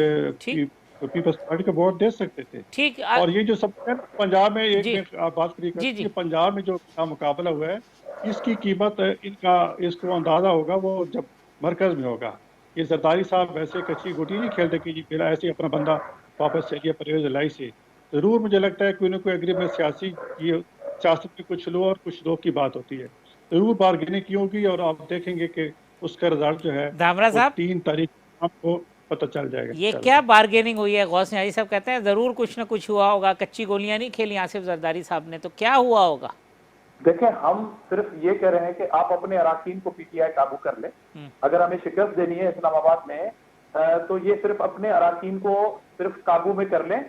पीपल्स पार्टी का वोट दे सकते थे। ठीक। और ये जो सब पंजाब में एक आप बात जी, करिए, पंजाब में जो मुकाबला हुआ है इसकी कीमत इनका इसको अंदाजा होगा वो जब मरकज में होगा। ये जरदारी साहब वैसे कच्ची गोटी नहीं खेलते कि जी फिर ऐसे अपना बंदा वापस चलिए परवेज लाई से। जरूर मुझे लगता है कोई ना कोई एग्रीमेंट सियासी ये सियासत में कुछ लो और कुछ दो की बात होती है, जरूर बार्गेनिंग की होगी और आप देखेंगे कि उसका रिजल्ट जो है धामरा साहब 3 तारीख आपको पता चल जाएगा। ये क्या बार्गेनिंग हुई है? गौस नियाज़ी साहब कहते हैं जरूर कुछ ना कुछ हुआ होगा, कच्ची गोलियां नहीं खेली आसिफ जरदारी साहब ने, तो क्या हुआ होगा? देखें, हम सिर्फ ये कह रहे हैं कि आप अपने अराकीन को पीटीआई काबू कर ले। अगर हमें शिकस्त देनी है इस्लामाबाद में तो ये सिर्फ अपने अराकीन को सिर्फ काबू में कर लें।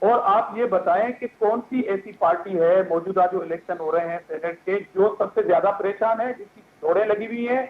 और आप ये बताएं कि कौन सी ऐसी पार्टी है मौजूदा जो इलेक्शन हो रहे हैं सेनेट के जो सबसे ज्यादा परेशान है, जिसकी दौड़ें लगी हुई हैं,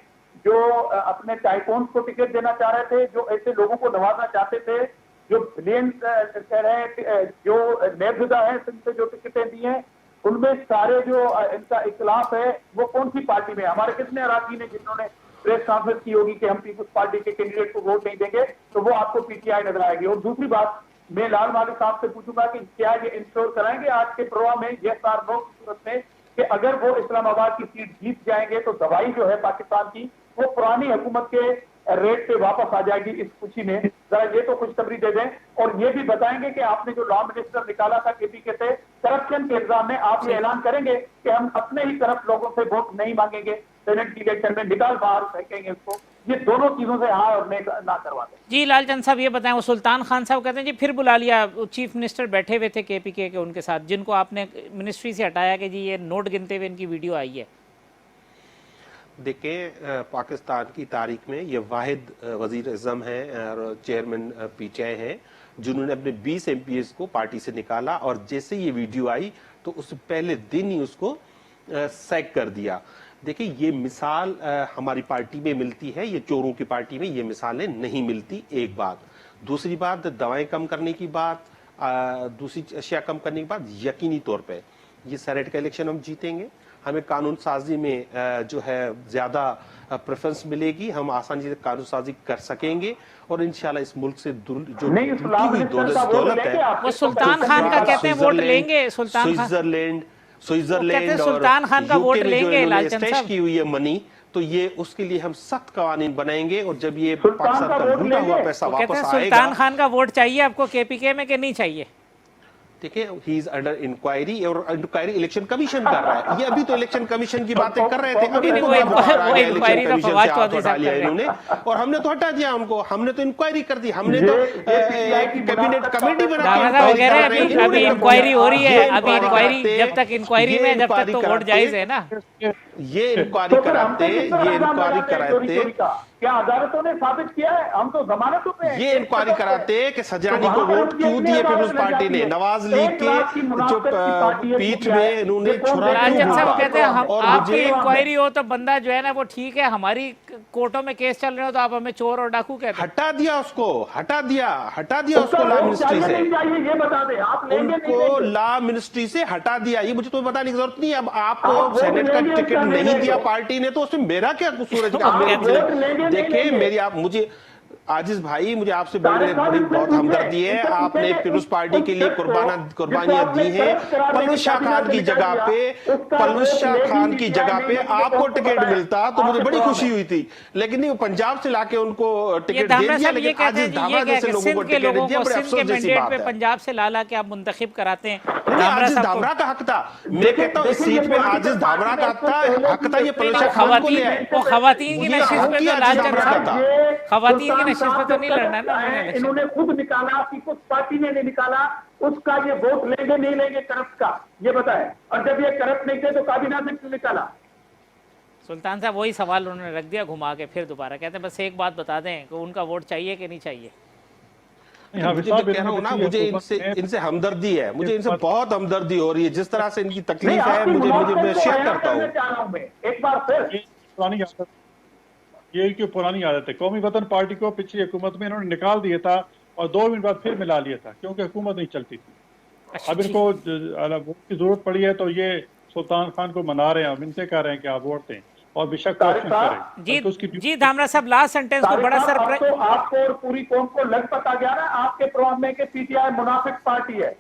जो अपने टाइकोन्स को टिकट देना चाह रहे थे, जो ऐसे लोगों को नवाजना चाहते थे, जो बिलियन कह रहे हैं, जो नेबजुदा है जिनसे जो टिकटें दी हैं, उनमें सारे जो इनका इख्तिलाफ है वो कौन सी पार्टी में? हमारे कितने अराकीन हैं जिन्होंने प्रेस कॉन्फ्रेंस की होगी कि हम पीपुल्स पार्टी के कैंडिडेट को वोट नहीं देंगे, तो वो आपको पीटीआई नजर आएगी। और दूसरी बात, मैं लाल मालिक साहब से पूछूंगा कि क्या ये इंश्योर कराएंगे आज के प्रोग्राम में यस और नो की सूरत में कि अगर वो इस्लामाबाद की सीट जीत जाएंगे तो दवाई जो है पाकिस्तान की वो पुरानी हुकूमत के रेट पे वापस आ जाएगी इस खुशी में? जरा ये तो खुशखबरी दे दें। और ये भी बताएंगे कि आपने जो लॉ मिनिस्टर निकाला था केपीके से करप्शन के इल्जाम में, आप ये ऐलान करेंगे कि हम अपने ही करप्ट लोगों से वोट नहीं मांगेंगे सेनेट की इलेक्शन में, निकाल बाहर फेंकेंगे उसको? ये दोनों चीजों से हाँ और ना करवाते। जी लालचंद साहब ये बताएं, वो सुल्तान खान साहब कहते हैं जी फिर बुला लिया, चीफ मिनिस्टर बैठे हुए थे केपीके के उनके साथ, जिनको आपने मिनिस्ट्री से हटाया कि जी ये नोट गिनते हुए इनकी वीडियो आई है। देखें, पाकिस्तान की तारीख में ये वाहिद वजीर आज़म है और चेयरमैन पीटीआई हैं जिन्होंने अपने 20 एमपीएस को पार्टी से निकाला, और जैसे ये वीडियो आई तो उस पहले दिन ही उसको सैक कर दिया। देखिए, ये मिसाल हमारी पार्टी में मिलती है, ये चोरों की पार्टी में ये मिसालें नहीं मिलती, एक बात। दूसरी बात, दवाएं कम करने की बात, दूसरी अशिया कम करने की बात, यकीनी तौर पे ये सेनेट का इलेक्शन हम जीतेंगे, हमें कानून साजी में जो है ज्यादा प्रेफरेंस मिलेगी, हम आसानी से कानून साजी कर सकेंगे और इंशाल्लाह इस मुल्क से जो दौलत है वो सुल्तान खान का कहते हैं वोट लेंगे, स्विट्जरलैंड सुल्तान खान का वोट लेंगे लालचंद साहब की हुई है मनी, तो ये उसके लिए हम सख्त कवानीन बनाएंगे। और जब ये पाकिस्तान का लूटा हुआ पैसा वापस आएगा, सुल्तान खान का वोट चाहिए आपको केपीके में कि नहीं चाहिए? देखिए, ही इज अंडर इंक्वायरी और इंक्वायरी इलेक्शन कमीशन कर रहा है। ये अभी तो इलेक्शन कमीशन की बातें कर रहे थे, अभी वो इंक्वायरी तो फवाद चौधरी साहब कर इन्होंने, और हमने तो हटा दिया उनको, हमने तो इंक्वायरी कर दी, हमने तो कैबिनेट कमेटी बना के अभी इंक्वायरी हो रही है, अभी इंक्वायरी जब तक इंक्वायरी में जब तक तो वोट जायज है ना। ये इंक्वायरी कराते क्या अदालतों ने साबित किया है? हम तो जमानतों पे ये इंक्वायरी कराते कि सजानी को वोट क्यों दिए पीपल्स पार्टी ने, नवाज लीग के जो पीठ में इन्होंने छुरा लालचंद साहब कहते हैं आपकी इंक्वायरी हो तो बंदा जो है ना वो ठीक है, हमारी कोर्टों में केस चल रहे हो तो आप हमें चोर और डाकू कहते हैं। हटा दिया उसको, हटा दिया उसको लॉ मिनिस्ट्री से, ये बता दें आप उनको लॉ मिनिस्ट्री से हटा दिया। ये मुझे तो बताने की जरूरत नहीं। अब आपको सेनेट का टिकट नहीं दिया पार्टी ने तो उसमें मेरा क्या कसूर है? देखिए, मेरी आप मुझे आजिज भाई, मुझे आपसे बड़ी बहुत हमदर्दी है। आपने पीपुल्स पार्टी के लिए कुर्बानियां दी हैं। परवेज शाह खान की जगह पे आपको टिकट मिलता तो मुझे बड़ी खुशी हुई थी, लेकिन नहीं, पंजाब से लाके उनको टिकट दे दिया। लेकिन आजिज धामरा जैसे लोगों को टिकट दिया, बड़े अफसोस जैसी बात है। पंजाब से ला के आप मुंतखिब कराते हैं। आजिज धामरा का हक था, मैं कहता हूँ इस सीट में आजिज धामरा का हक था। ये परवेज शाह खान को ले आए। खवातीन की नशिस्त पे तो लालचंद साहब, खवातीन की नशिस्त पे तो नहीं लड़ना ना। इन्होंने खुद निकाला, पीपुल्स पार्टी ने नहीं निकाला। उसका ये वोट लेंगे नहीं लेंगे करप्ट का, ये बताए। और जब ये करप्ट नहीं थे तो काबीना से क्यों निकाला? सुल्तान साहब वही सवाल उन्होंने रख दिया घुमा के, फिर दोबारा कहते हैं बस एक बात बता दें कि उनका वोट चाहिए कि नहीं चाहिए। मुझे तो कह रहा हूँ ना, मुझे इनसे हमदर्दी है, मुझे इनसे बहुत हमदर्दी हो रही है। जिस तरह से इनकी तकलीफ है, मैं शेयर करता हूँ। एक बार फिर पुरानी आदत, ये इनकी पुरानी आदत है। कौमी वतन पार्टी को पिछली हुकूमत में इन्होंने निकाल दिया था और 2 मिनट बाद फिर मिला लिया था, क्योंकि हुकूमत नहीं चलती थी। अब इनको वोट की जरूरत पड़ी है तो ये सुल्तान खान को मना रहे हैं, अब इनसे कह रहे हैं कि आप वोट दें और बेशक करें। जी धामरा साहब, लास्ट सेंटेंस को बड़ा सरप्राइज। तो आपको और पूरी कौम को लग पता गया ना आपके प्रोग्राम में कि पीटीआई मुनाफिक पार्टी है।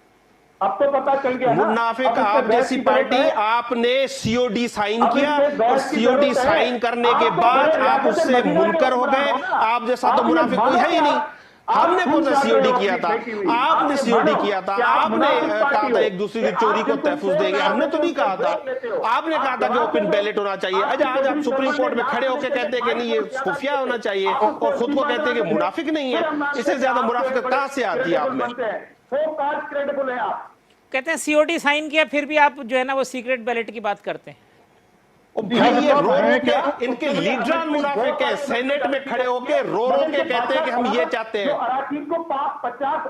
अब तो पता चल गया ना। मुनाफिक आप जैसी पार्टी, आपने सीओडी साइन किया और सीओडी साइन करने के बाद आप उससे मुनकर हो गए। आप जैसा तो मुनाफिक कोई है ही नहीं। हमने कौन सा सीओडी किया था? आपने सीओडी किया था। आपने कहा था एक दूसरे की चोरी को तहफुज देंगे, हमने तो नहीं कहा था। आपने कहा था कि ओपन बैलेट होना चाहिए। आज आप सुप्रीम कोर्ट में खड़े होकर कहते हैं कि नहीं ये खुफिया होना चाहिए और खुद को कहते हैं कि मुनाफिक नहीं है। इससे ज्यादा मुनाफिक कहां से आती है आप में? क्रेडिबल है आप। कहते हैं सीओडी साइन किया, फिर भी आप जो है ना वो सीक्रेट बैलेट की बात करते हैं। भाई ये रो के इनके लीडरान मुनाफिक है, सेनेट में खड़े होके रो के कहते हैं कि हम ये चाहते हैं। अराकीन को 50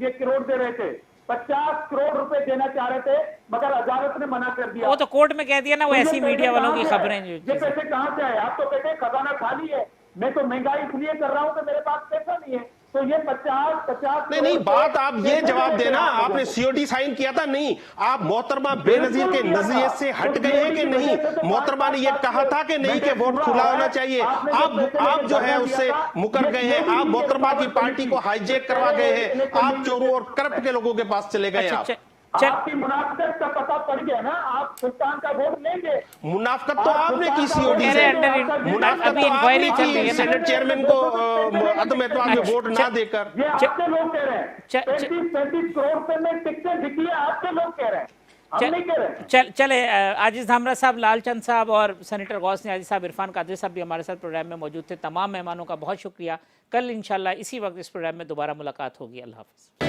ये करोड़ दे रहे थे, 50 करोड़ रुपए देना चाह रहे थे, मगर अदालत ने मना कर दिया। वो तो कोर्ट में कह दिया ना, वो ऐसी मीडिया वालों की खबरें जो ये पैसे कहाँ से आए? आप तो कहते हैं खजाना खाली है, मैं तो महंगाई इसलिए कर रहा हूँ कि मेरे पास पैसा नहीं है। तो ये 50 नहीं, बात आप ये जवाब देना, आपने सीओडी साइन किया था? नहीं, आप मोहतरमा बेनजीर के नजरिए से हट गए हैं कि नहीं? मोहतरमा ने ये कहा था कि नहीं कि वोट खुला होना चाहिए। आप जो है उससे मुकर गए हैं। आप मोहतरमा की पार्टी को हाईजैक करवा गए हैं। आप चोरों और करप्ट के लोगों के पास चले गए। आपकी मुनाफिकत का पता पड़ गया ना, आप सुल्तान का वोट लेंगे। मुनाफिकत तो आपने की सीओडी से, मुनाफिकत अभी तो इंक्वायरी आपने चल रही की है सेनेट चेयरमैन को अदम एतमाद में वोट ना देकर। ये आपके लोग कह रहे हैं 35 करोड़ रुपए में टिकटें बिकी है, आपके लोग कह रहे हैं, हम नहीं कह रहे। चले आजिज धामरा साहब, लालचंद साहब और सेनेटर गौस नियाज़ी साहब, इरफान कादरी साहब भी हमारे साथ प्रोग्राम में मौजूद थे। तमाम मेहमानों का बहुत शुक्रिया। कल इंशाल्लाह इसी वक्त इस प्रोग्राम में दोबारा मुलाकात होगी। अल्लाह हाफ़िज़।